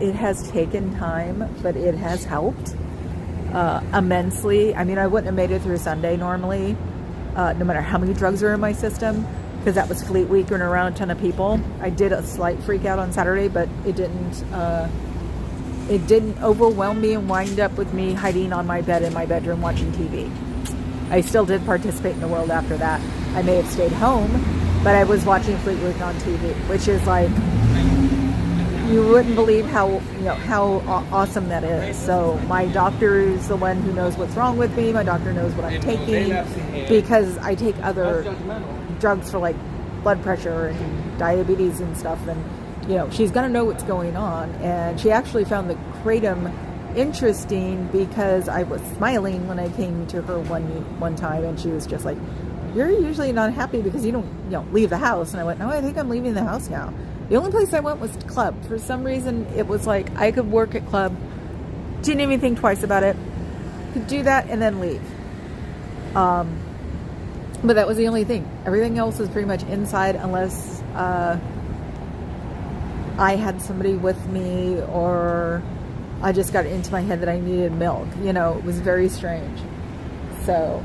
A: has taken time, but it has helped immensely. I mean, I wouldn't have made it through Sunday normally, no matter how many drugs are in my system, because that was Fleet Week and around a ton of people. I did a slight freak out on Saturday, but it didn't overwhelm me and wind up with me hiding on my bed in my bedroom watching TV. I still did participate in the world after that. I may have stayed home, but I was watching Fleet Week on TV, which is you wouldn't believe how awesome that is. So my doctor is the one who knows what's wrong with me. My doctor knows what I'm taking, because I take other drugs for blood pressure and diabetes and stuff. And she's gonna know what's going on. And she actually found the Kratom interesting, because I was smiling when I came to her one time, and she was just like, "You're usually not happy because you don't leave the house." And I went, "No, I think I'm leaving the house now." The only place I went was club. For some reason, it was I could work at club Didn't even think twice about it. Could do that and then leave. But that was the only thing. Everything else was pretty much inside unless I had somebody with me, or I just got it into my head that I needed milk. You know, it was very strange. So,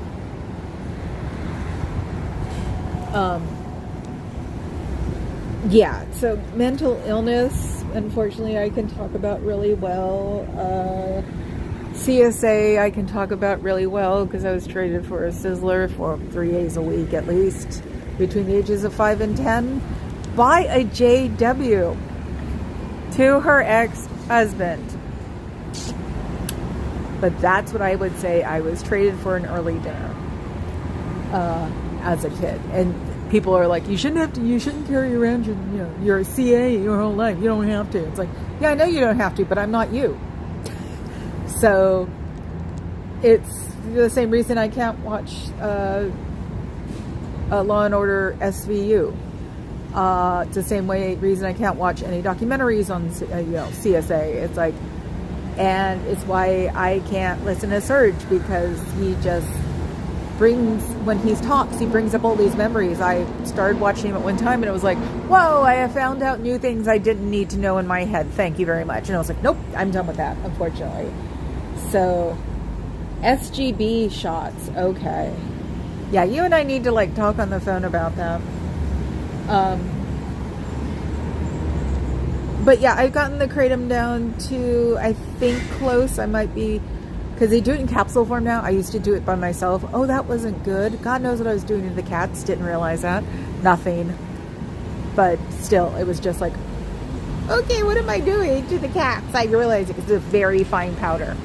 A: yeah. So mental illness, unfortunately, I can talk about really well. CSA, I can talk about really well because I was traded for a Sizzler for 3 days a week at least between the ages of 5 and 10 by a JW to her ex-husband. But that's what I would say. I was traded for an early dinner as a kid. And people are like, you shouldn't carry around your CA your whole life. You don't have to. It's like, yeah, I know you don't have to, but I'm not you. So it's the same reason I can't watch Law and Order SVU. It's the same reason I can't watch any documentaries on CSA. It's like, and it's why I can't listen to Serge, because he just brings, when he talks, he brings up all these memories. I started watching him at one time and it was like, whoa, I have found out new things I didn't need to know in my head. Thank you very much. And I was like, nope, I'm done with that, unfortunately. So, SGB shots, okay. Yeah, you and I need to like talk on the phone about them. But yeah, I've gotten the kratom down to, I think, close. I might be, because they do it in capsule form now. I used to do it by myself. Oh, that wasn't good. God knows what I was doing to the cats. Didn't realize that. Nothing. But still, it was just like, okay, what am I doing to the cats? I realized it was a very fine powder.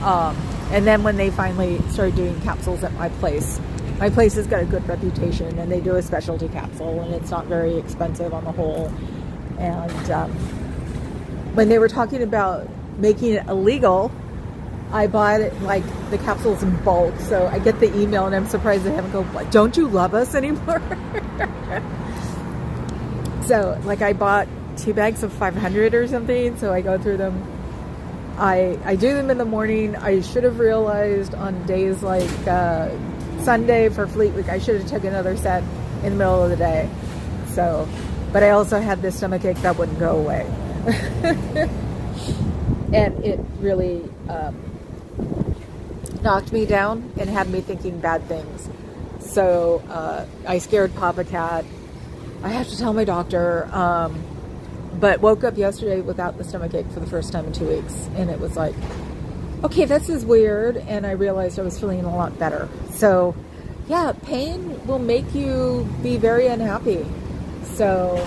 A: And then when they finally started doing capsules at my place has got a good reputation, and they do a specialty capsule, and it's not very expensive on the whole. And when they were talking about making it illegal, I bought it, like the capsules in bulk. So I get the email and I'm surprised they haven't go, don't you love us anymore? So like I bought 2 bags of 500 or something. So I go through them. I do them in the morning. I should have realized on days like Sunday for Fleet Week, I should have took another set in the middle of the day. So, but I also had this stomachache that wouldn't go away. And it really knocked me down and had me thinking bad things. So I scared Papa Cat. I have to tell my doctor. But woke up yesterday without the stomachache for the first time in 2 weeks. And it was like, okay, this is weird. And I realized I was feeling a lot better. So yeah, pain will make you be very unhappy. So,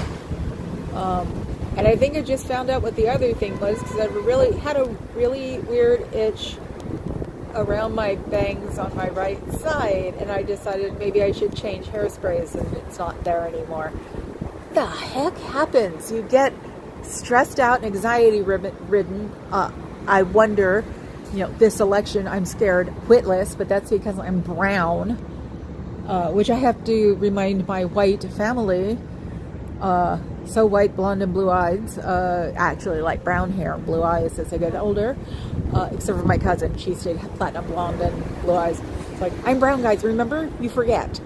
A: and I think I just found out what the other thing was, because I had a really weird itch around my bangs on my right side, and I decided maybe I should change hairsprays, and it's not there anymore. What the heck happens? You get stressed out and anxiety ridden. I wonder, this election I'm scared witless, but that's because I'm brown, which I have to remind my white family. So white, blonde, and blue eyes. Actually, like brown hair and blue eyes as I get older. Except for my cousin, she stayed platinum blonde and blue eyes. It's like, I'm brown, guys. Remember? You forget.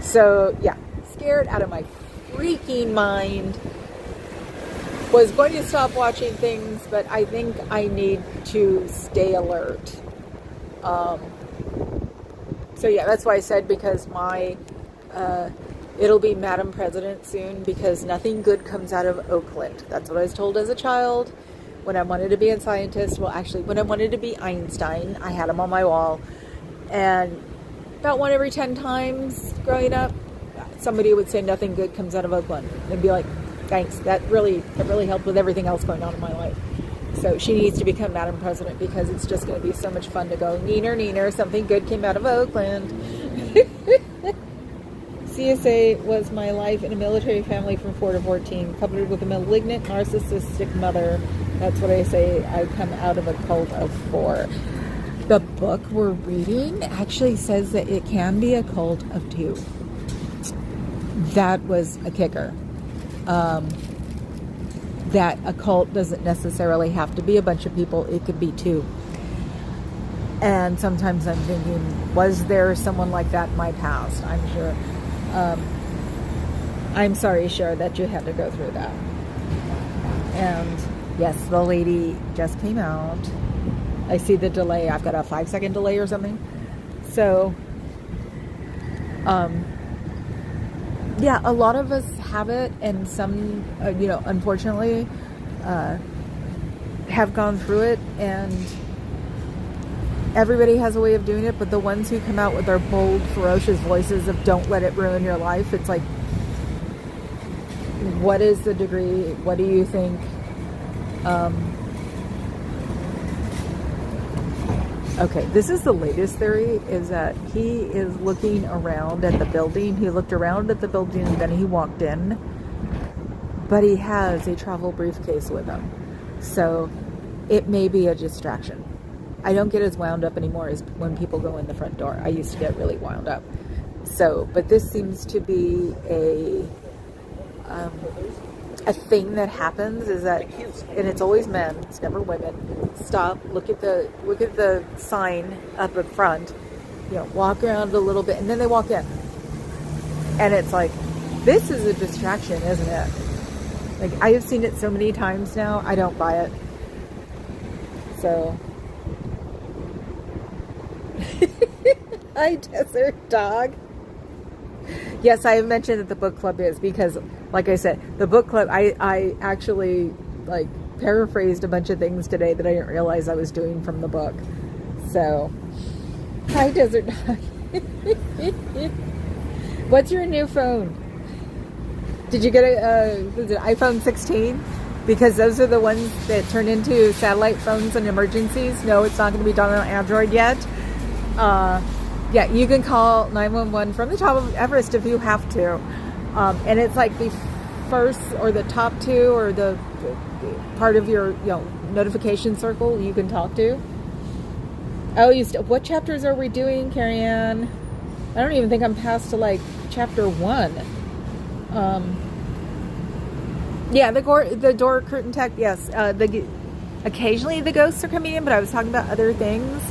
A: So yeah, scared out of my freaking mind. Was going to stop watching things, but I think I need to stay alert. So yeah, that's why I said, because it'll be Madam President soon, because nothing good comes out of Oakland. That's what I was told as a child. When I wanted to be a scientist, well, actually, when I wanted to be Einstein, I had him on my wall. And about 1 every 10 times growing up, somebody would say nothing good comes out of Oakland. They'd be like, thanks, that really helped with everything else going on in my life. So she needs to become Madam President, because it's just going to be so much fun to go, neener, neener, something good came out of Oakland. CSA was my life in a military family from 4 to 14, coupled with a malignant, narcissistic mother. That's what I say. I come out of a cult of 4. The book we're reading actually says that it can be a cult of 2. That was a kicker. that a cult doesn't necessarily have to be a bunch of people. It could be two. And sometimes I'm thinking, was there someone like that in my past? I'm sure. I'm sorry, Cher, that you had to go through that. And yes, the lady just came out. I see the delay. I've got a 5-second delay or something. So, yeah, a lot of us have it, and some, unfortunately, have gone through it, and everybody has a way of doing it, but the ones who come out with their bold, ferocious voices of don't let it ruin your life, it's like, what is the degree? What do you think? Okay, this is the latest theory, is that he is looking around at the building. He looked around at the building and then he walked in, but he has a travel briefcase with him. So it may be a distraction. I don't get as wound up anymore as when people go in the front door. I used to get really wound up. So, but this seems to be a thing that happens, is that, and it's always men, it's never women. Stop, look at the sign up in front, walk around a little bit, and then they walk in. And it's like, this is a distraction, isn't it? Like, I have seen it so many times now, I don't buy it. So, hi, desert dog. Yes, I have mentioned that the book club is, because, like I said, the book club, I actually, paraphrased a bunch of things today that I didn't realize I was doing from the book. So, hi, desert dog. What's your new phone? Did you get an iPhone 16? Because those are the ones that turn into satellite phones in emergencies. No, it's not going to be done on Android yet. Yeah, you can call 911 from the top of Everest if you have to. And it's like the first or the top two or the part of your notification circle you can talk to. Oh, what chapters are we doing, Carrie Ann? I don't even think I'm past to chapter 1. Yeah, the door curtain tech. Yes, occasionally the ghosts are coming in, but I was talking about other things.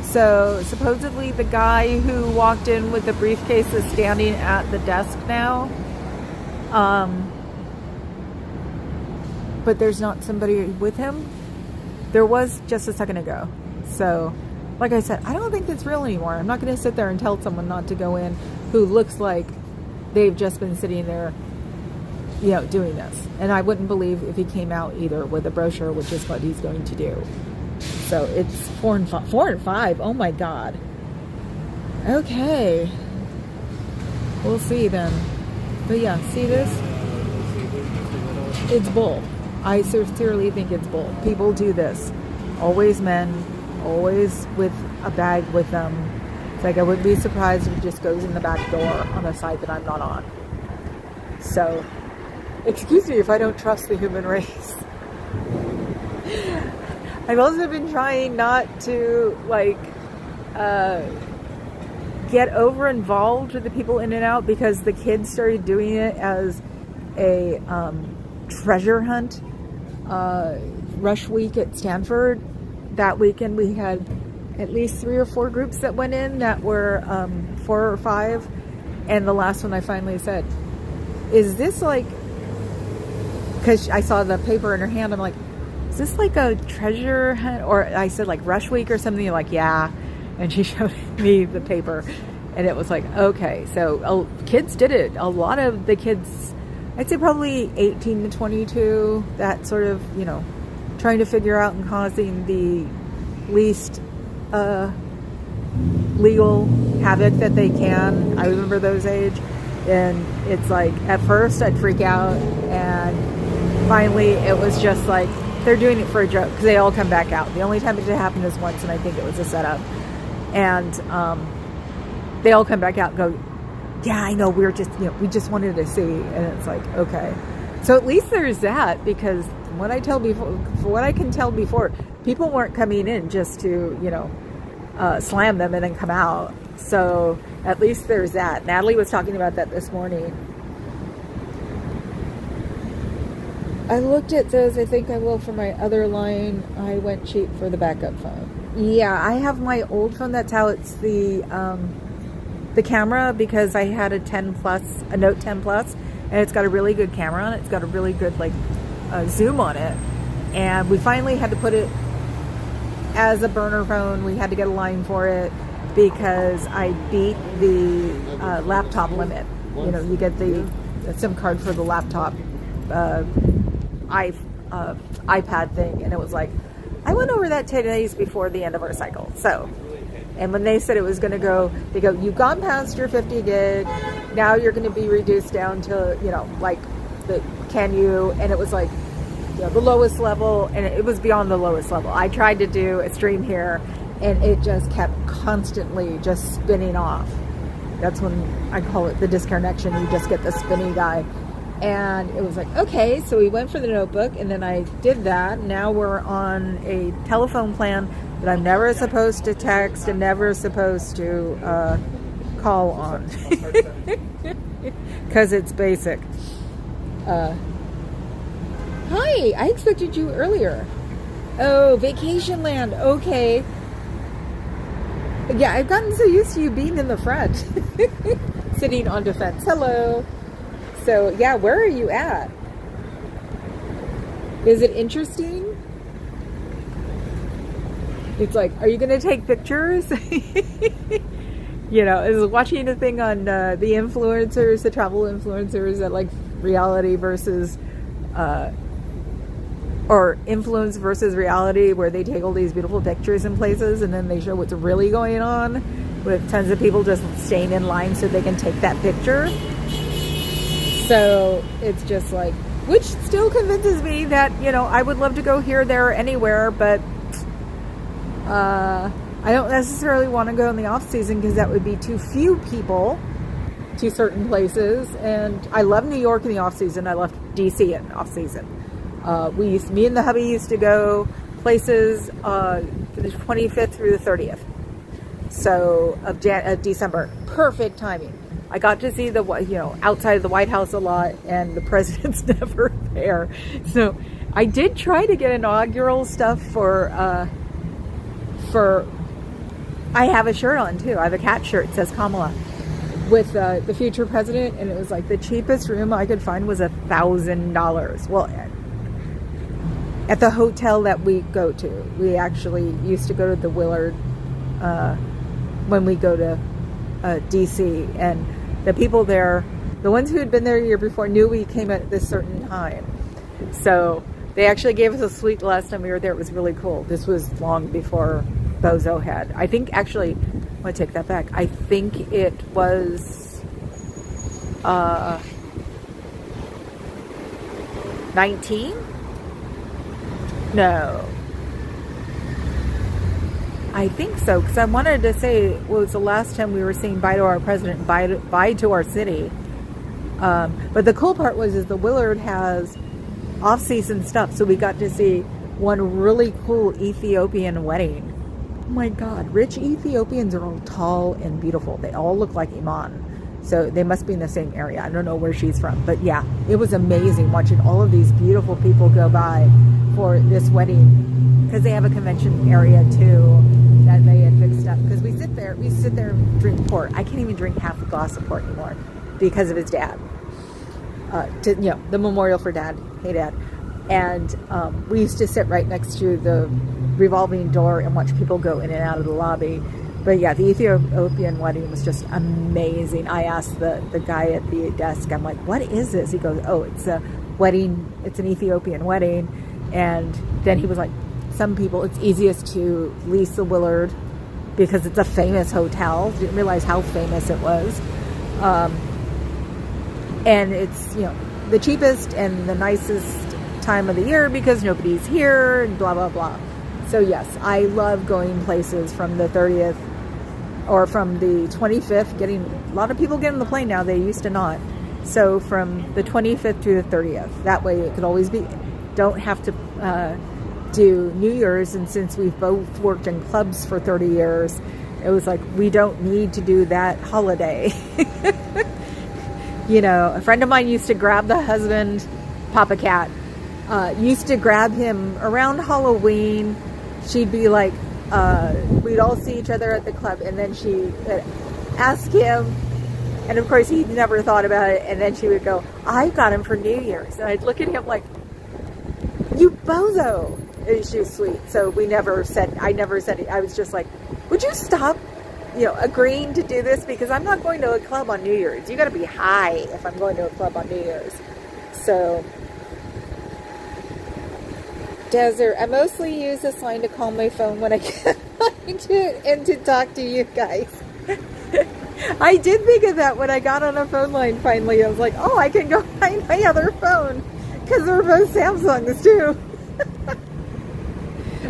A: So supposedly the guy who walked in with the briefcase is standing at the desk now. But there's not somebody with him. There was just a second ago. So, like I said, I don't think it's real anymore. I'm not going to sit there and tell someone not to go in who looks like they've just been sitting there, doing this. And I wouldn't believe if he came out either with a brochure, which is what he's going to do. So it's 4 and 5. Oh my God. Okay. We'll see then. But yeah, see this? It's bull. I sincerely think it's bull. People do this. Always men. Always with a bag with them. It's like, I wouldn't be surprised if it just goes in the back door on a side that I'm not on. So, excuse me if I don't trust the human race. I've also been trying not to, get over involved with the people in and out, because the kids started doing it as a treasure hunt. Rush week at Stanford. That weekend we had at least 3 or 4 groups that went in that were 4 or 5. And the last one I finally said, is this because I saw the paper in her hand, I'm like, is this like a treasure hunt? Or I said Rush Week or something. You're like, yeah. And she showed me the paper, and it was like, okay. So kids did it. A lot of the kids, I'd say probably 18 to 22, that sort of, trying to figure out and causing the least legal havoc that they can. I remember those age. And it's like, at first I'd freak out, and finally it was just like, they're doing it for a joke, because they all come back out. The only time it did happen is once, and I think it was a setup. And they all come back out and go, yeah, I know, we just wanted to see. And it's like, okay. So at least there's that, because from what I can tell before, people weren't coming in just to, slam them and then come out. So at least there's that. Natalie was talking about that this morning. I looked at those. I think I will for my other line. I went cheap for the backup phone. Yeah, I have my old phone. That's how it's the camera, because I had a 10 plus, a Note 10 plus, and it's got a really good camera on it. It's got a really good like zoom on it, and we finally had to put it as a burner phone. We had to get a line for it because I beat the laptop limit. You know, you get the SIM card for the laptop iPad thing, and it was like, I went over that 10 days before the end of our cycle. So, and when they said it was going to go, they go, you've gone past your 50 gig, now you're going to be reduced down to, you know, like the, can you, and it was like, you know, the lowest level, and it was beyond the lowest level. I tried to do a stream here, and it just kept constantly just spinning off. That's when I call it the disconnection. You just get the spinny guy. And it was like, okay, so we went for the notebook, and then I did that. Now we're on a telephone plan that I'm never supposed to text and never supposed to call on because it's basic. Hi, I expected you earlier. Oh, vacation land. Okay. Yeah, I've gotten so used to you being in the front, sitting on defense. Hello. So, yeah, where are you at? Is it interesting? It's like, are you going to take pictures? You know, I was watching a thing on the influencers, the travel influencers, that like reality versus, or influence versus reality, where they take all these beautiful pictures in places and then they show what's really going on, with tons of people just staying in line so they can take that picture. So it's just like, which still convinces me that, you know, I would love to go here, there, anywhere, but I don't necessarily want to go in the off season because that would be too few people to certain places. And I love New York in the off season. I love DC in off season. Me and the hubby used to go places the 25th through the 30th. So of December, perfect timing. I got to see the, you know, outside of the White House a lot, and the president's never there. So I did try to get inaugural stuff for I have a shirt on too. I have a cat shirt, it says Kamala, with the future president, and it was like the cheapest room I could find was $1,000. Well, at the hotel that we go to, we actually used to go to the Willard when we go to DC, and the people there, the ones who had been there a year before, knew we came at this certain time. So they actually gave us a suite the last time we were there. It was really cool. This was long before Bozo had. I think actually, I'm going to take that back. I think it was 19? No. I think so, because I wanted to say it was the last time we were saying bye to our president, bye to our city. But the cool part is the Willard has off-season stuff, so we got to see one really cool Ethiopian wedding. Oh my God, rich Ethiopians are all tall and beautiful. They all look like Iman. So they must be in the same area. I don't know where she's from, but yeah, it was amazing watching all of these beautiful people go by for this wedding, because they have a convention area too that they had fixed up. Because we sit there and drink port. I can't even drink half a glass of port anymore because of his dad. You know, the memorial for Dad. Hey, Dad. And we used to sit right next to the revolving door and watch people go in and out of the lobby. But yeah, the Ethiopian wedding was just amazing. I asked the guy at the desk, I'm like, what is this? He goes, oh, it's a wedding. It's an Ethiopian wedding. And then he was like, some people, it's easiest to lease the Willard because it's a famous hotel. Didn't realize how famous it was. And it's, you know, the cheapest and the nicest time of the year because nobody's here and blah, blah, blah. So yes, I love going places from the 30th or from the 25th. A lot of people get on the plane now. They used to not. So from the 25th through the 30th. That way it could always be, don't have to do New Year's. And since we've both worked in clubs for 30 years, it was like, we don't need to do that holiday. You know, a friend of mine used to grab the husband, pop a cat, used to grab him around Halloween. She'd be like, we'd all see each other at the club, and then she would ask him, and of course he never thought about it, and then she would go, I got him for New Year's. And I'd look at him like, you bozo. And she was sweet. So I never said, I was just like, would you stop, agreeing to do this? Because I'm not going to a club on New Year's. You got to be high if I'm going to a club on New Year's. So, Desert, I mostly use this line to call my phone when I can't find it and to talk to you guys. I did think of that when I got on a phone line finally. I was like, oh, I can go find my other phone because they're both Samsungs too.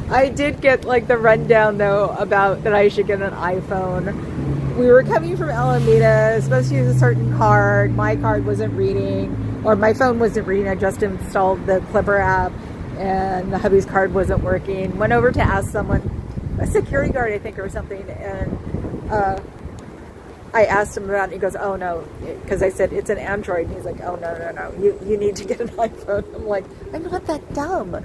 A: I did get like the rundown though about that I should get an iPhone. We were coming from Alameda, supposed to use a certain card. My card wasn't reading, or my phone wasn't reading. I just installed the Clipper app and the hubby's card wasn't working. Went over to ask someone, a security guard I think or something, and I asked him about it. He goes, oh no, because I said it's an Android, and he's like, oh no, you need to get an iPhone. I'm like, I'm not that dumb.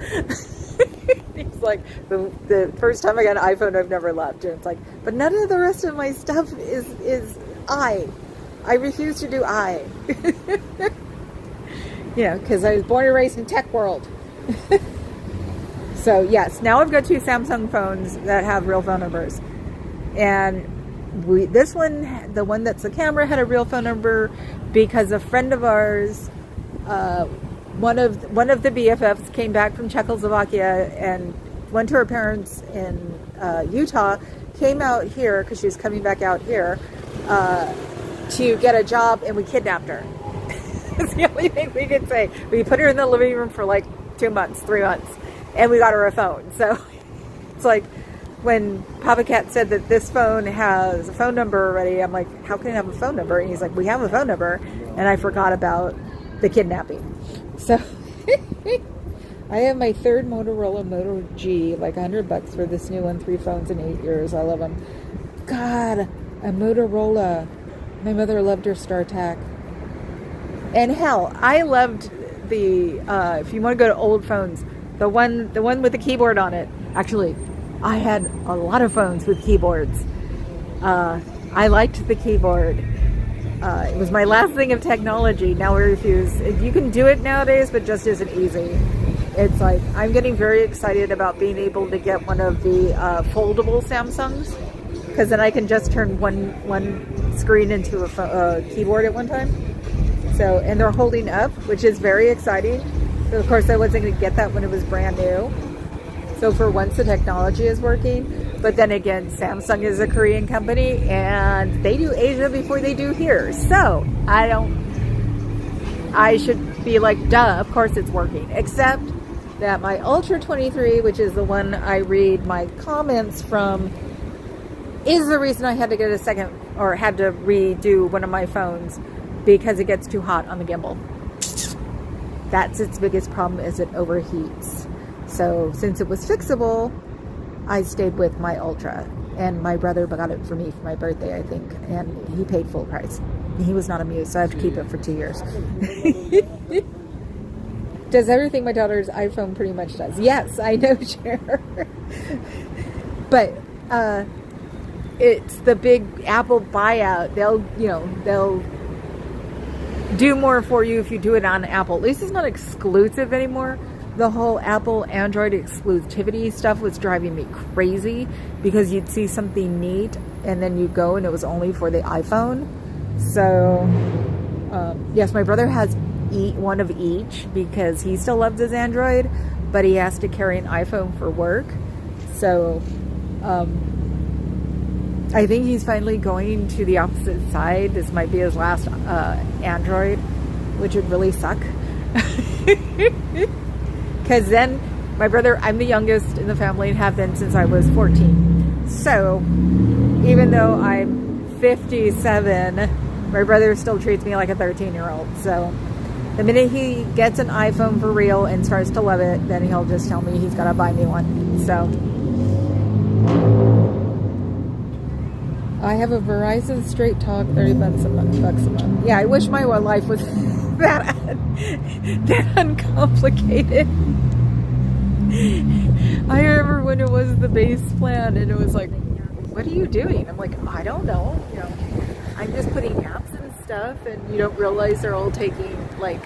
A: He's like, the first time I got an iPhone, I've never left. And it's like, but none of the rest of my stuff is I refuse to do I. Because I was born and raised in tech world. So yes, now I've got 2 Samsung phones that have real phone numbers, and this one, the one that's the camera, had a real phone number because a friend of ours, one of the BFFs, came back from Czechoslovakia and went to her parents in Utah, came out here because she was coming back out here to get a job, and we kidnapped her. That's the only thing we could say. We put her in the living room for like 2 months, 3 months, and we got her a phone. So it's like when Papa Cat said that this phone has a phone number already, I'm like, how can it have a phone number? And he's like, we have a phone number. And I forgot about the kidnapping. So I have my 3rd Motorola Moto G, like $100 for this new one, 3 phones in 8 years. I love them. God, a Motorola. My mother loved her StarTAC. And hell, I loved the, if you want to go to old phones, the one with the keyboard on it. Actually, I had a lot of phones with keyboards. I liked the keyboard. It was my last thing of technology. Now we refuse. You can do it nowadays, but just isn't easy. It's like, I'm getting very excited about being able to get one of the foldable Samsungs, because then I can just turn one screen into a keyboard at one time. So, and they're holding up, which is very exciting. So of course I wasn't going to get that when it was brand new. So for once the technology is working. But then again, Samsung is a Korean company and they do Asia before they do here. So I should be like, duh, of course it's working. Except that my Ultra 23, which is the one I read my comments from, is the reason I had to get a second, or had to redo one of my phones, because it gets too hot on the gimbal. That's its biggest problem, is it overheats. So since it was fixable, I stayed with my Ultra, and my brother got it for me for my birthday, I think, and he paid full price. He was not amused, so I have to keep it for 2 years. Does everything my daughter's iPhone pretty much does. Yes, I know, Cher. But it's the big Apple buyout. They'll do more for you if you do it on Apple. At least it's not exclusive anymore. The whole Apple Android exclusivity stuff was driving me crazy, because you'd see something neat and then you go and it was only for the iPhone. So yes, my brother has one of each because he still loves his Android, but he has to carry an iPhone for work. So I think he's finally going to the opposite side. This might be his last Android, which would really suck. Because then my brother, I'm the youngest in the family and have been since I was 14. So even though I'm 57, my brother still treats me like a 13-year-old. So the minute he gets an iPhone for real and starts to love it, then he'll just tell me he's got to buy me one. So I have a Verizon Straight Talk, $30 a month. Yeah, I wish my life was that uncomplicated. I remember when it was the base plan and it was like, what are you doing? I'm like, I don't know. You know, I'm just putting apps and stuff, and you don't realize they're all taking like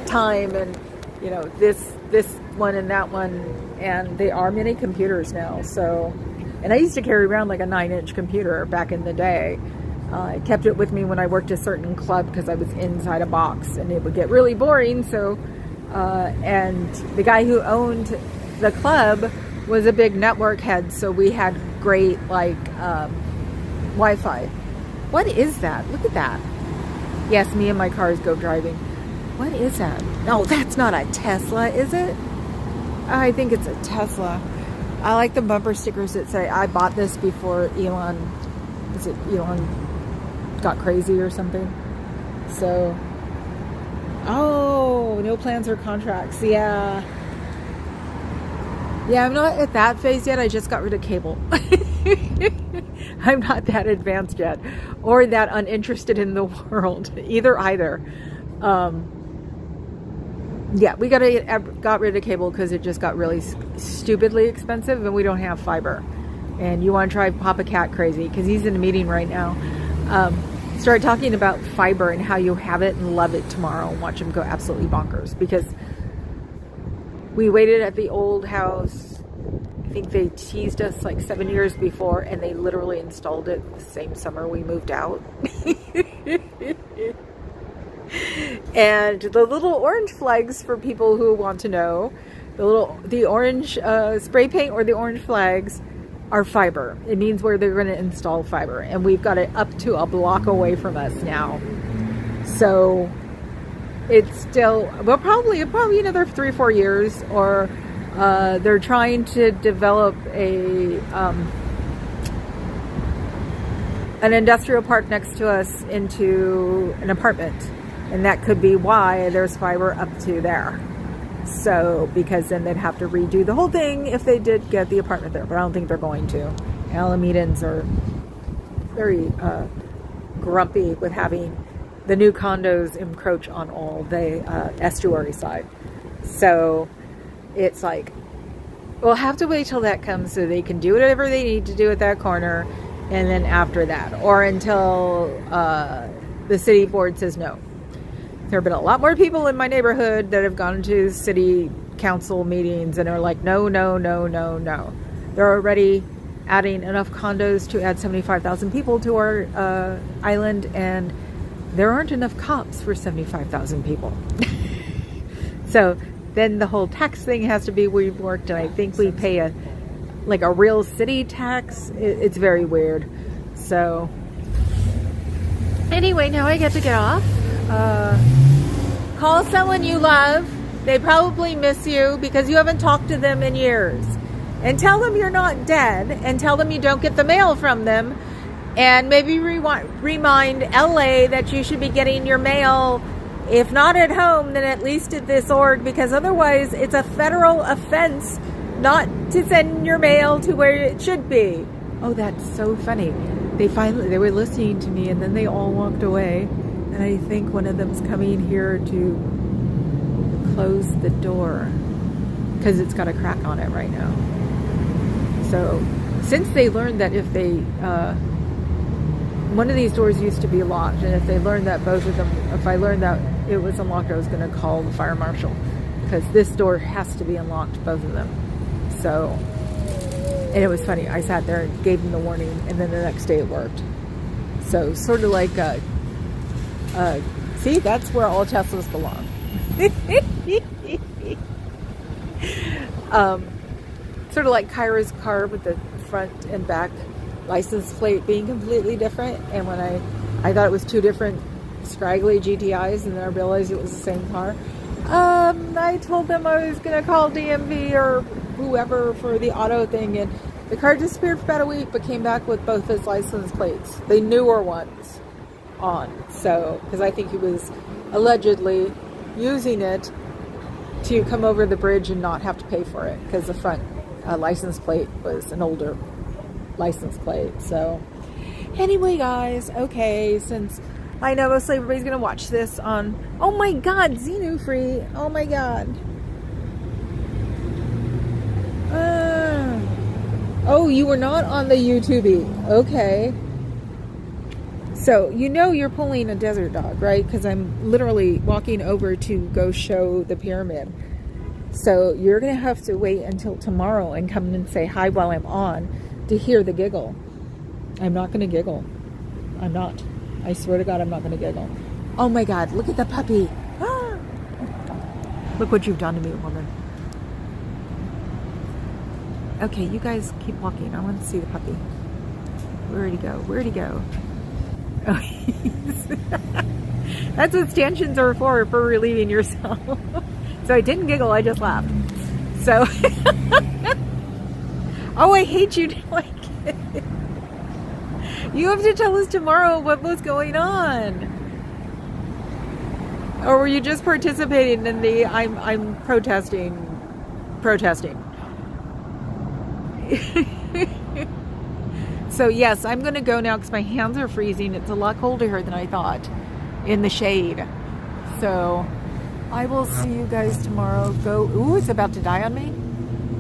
A: time, and you know, this one and that one, and they are mini computers now. So, and I used to carry around like a 9-inch computer back in the day. I kept it with me when I worked a certain club because I was inside a box and it would get really boring. So, and the guy who owned the club was a big network head, so we had great like Wi-Fi. What is that? Look at that. Yes, me and my cars go driving. What is that? No, that's not a Tesla, is it? I think it's a Tesla. I like the bumper stickers that say, I bought this before Elon got crazy or something. So, oh, no plans or contracts. Yeah, I'm not at that phase yet. I just got rid of cable. I'm not that advanced yet, or that uninterested in the world. Either. Yeah, we got rid of cable because it just got really stupidly expensive, and we don't have fiber. And you want to drive Papa Cat crazy because he's in a meeting right now. Start talking about fiber and how you have it and love it tomorrow, and watch him go absolutely bonkers. Because we waited at the old house. I think they teased us like 7 years before, and they literally installed it the same summer we moved out. And the little orange flags, for people who want to know, the orange spray paint or the orange flags are fiber. It means where they're going to install fiber, and we've got it up to a block away from us now. So it's still, well, probably another 3 or 4 years, or they're trying to develop an industrial park next to us into an apartment, and that could be why there's fiber up to there. So, because then they'd have to redo the whole thing if they did get the apartment there, but I don't think they're going to. Alamedans are very grumpy with having the new condos encroach on all the estuary side. So it's like, we'll have to wait till that comes so they can do whatever they need to do at that corner, and then after that, or until the city board says no. There have been a lot more people in my neighborhood that have gone to city council meetings and are like, no. They're already adding enough condos to add 75,000 people to our island, and there aren't enough cops for 75,000 people. So then the whole tax thing has to be reworked, and I think we pay a real city tax. It's very weird. So anyway, now I get to get off. Call someone you love. They probably miss you because you haven't talked to them in years. And tell them you're not dead, and tell them you don't get the mail from them. And maybe remind LA that you should be getting your mail, if not at home, then at least at this org, because otherwise it's a federal offense not to send your mail to where it should be. Oh, that's so funny. They were listening to me, and then they all walked away. And I think one of them's coming here to close the door because it's got a crack on it right now. So since they learned that if they, one of these doors used to be locked, and if they learned that if I learned that it was unlocked, I was going to call the fire marshal, because this door has to be unlocked, both of them. So, and it was funny. I sat there and gave them the warning, and then the next day it worked. So sort of like see, that's where all Teslas belong. Sort of like Kyra's car with the front and back license plate being completely different. And when I thought it was two different scraggly GTIs, and then I realized it was the same car. I told them I was going to call DMV or whoever for the auto thing, and the car disappeared for about a week, but came back with both his license plates, the newer ones, on. So, because I think he was allegedly using it to come over the bridge and not have to pay for it, because the front license plate was an older license plate. So anyway, guys, okay, since I know mostly everybody's going to watch this on, oh my God, Xenu free. Oh my God. Oh, you were not on the YouTube. Okay. So, you know you're pulling a desert dog, right? Because I'm literally walking over to go show the pyramid. So, you're going to have to wait until tomorrow and come and say hi while I'm on to hear the giggle. I'm not going to giggle. I'm not. I swear to God, I'm not going to giggle. Oh my God, look at the puppy. Look what you've done to me, woman. Okay, you guys keep walking. I want to see the puppy. Where'd he go? Where'd he go? Oh, that's what stanchions are for relieving yourself. So I didn't giggle, I just laughed. So, oh, I hate you like it. You have to tell us tomorrow what was going on. Or were you just participating in the I'm protesting? So yes, I'm going to go now because my hands are freezing. It's a lot colder here than I thought in the shade. So I will see you guys tomorrow. Go. Ooh, it's about to die on me.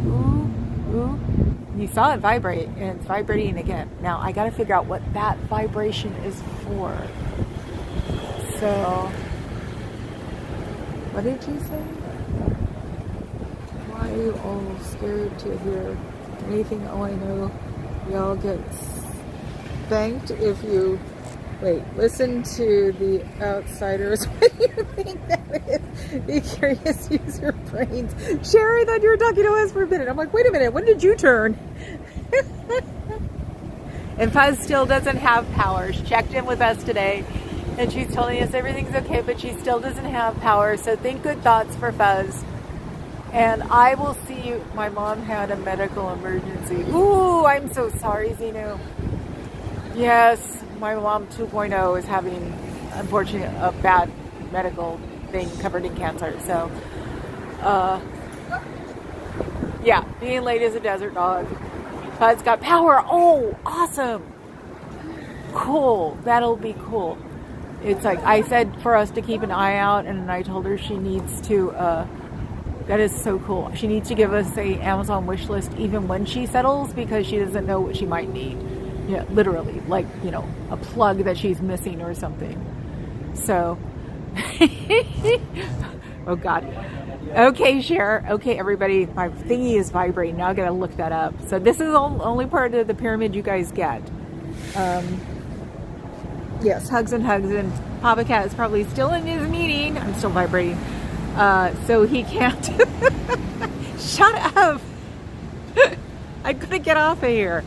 A: Ooh, ooh. You saw it vibrate, and it's vibrating again. Now I got to figure out what that vibration is for. So, what did you say? Why are you all scared to hear anything? Oh, I know y'all get spanked if you listen to the outsiders. What do you think that is? Be curious, use your brains. Sherry, I thought you were talking to us for a minute. I'm like, wait a minute, when did you turn? And Fuzz still doesn't have power. She checked in with us today and she's telling us everything's okay, but she still doesn't have power. So think good thoughts for Fuzz. And I will see you. My mom had a medical emergency. Ooh, I'm so sorry, Xenu. Yes, my mom 2.0 is having, unfortunately, a bad medical thing covered in cancer. So, yeah, being late as a desert dog. Fuzz got power. Oh, awesome. Cool. That'll be cool. It's like I said for us to keep an eye out, and I told her she needs to, that is so cool. She needs to give us a Amazon wish list even when she settles because she doesn't know what she might need. Yeah, literally, like, you know, a plug that she's missing or something. So, oh God. Okay, Cher. Okay, everybody, my thingy is vibrating. Now I gotta look that up. So this is the only part of the pyramid you guys get. Yes, hugs and Papa Cat is probably still in his meeting. I'm still vibrating. So he can't. Shut up. I'm gonna get off of here.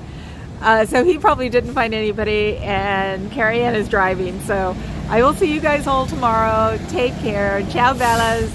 A: So he probably didn't find anybody, and Carrie Ann is driving. So I will see you guys all tomorrow. Take care. Ciao, Bellas.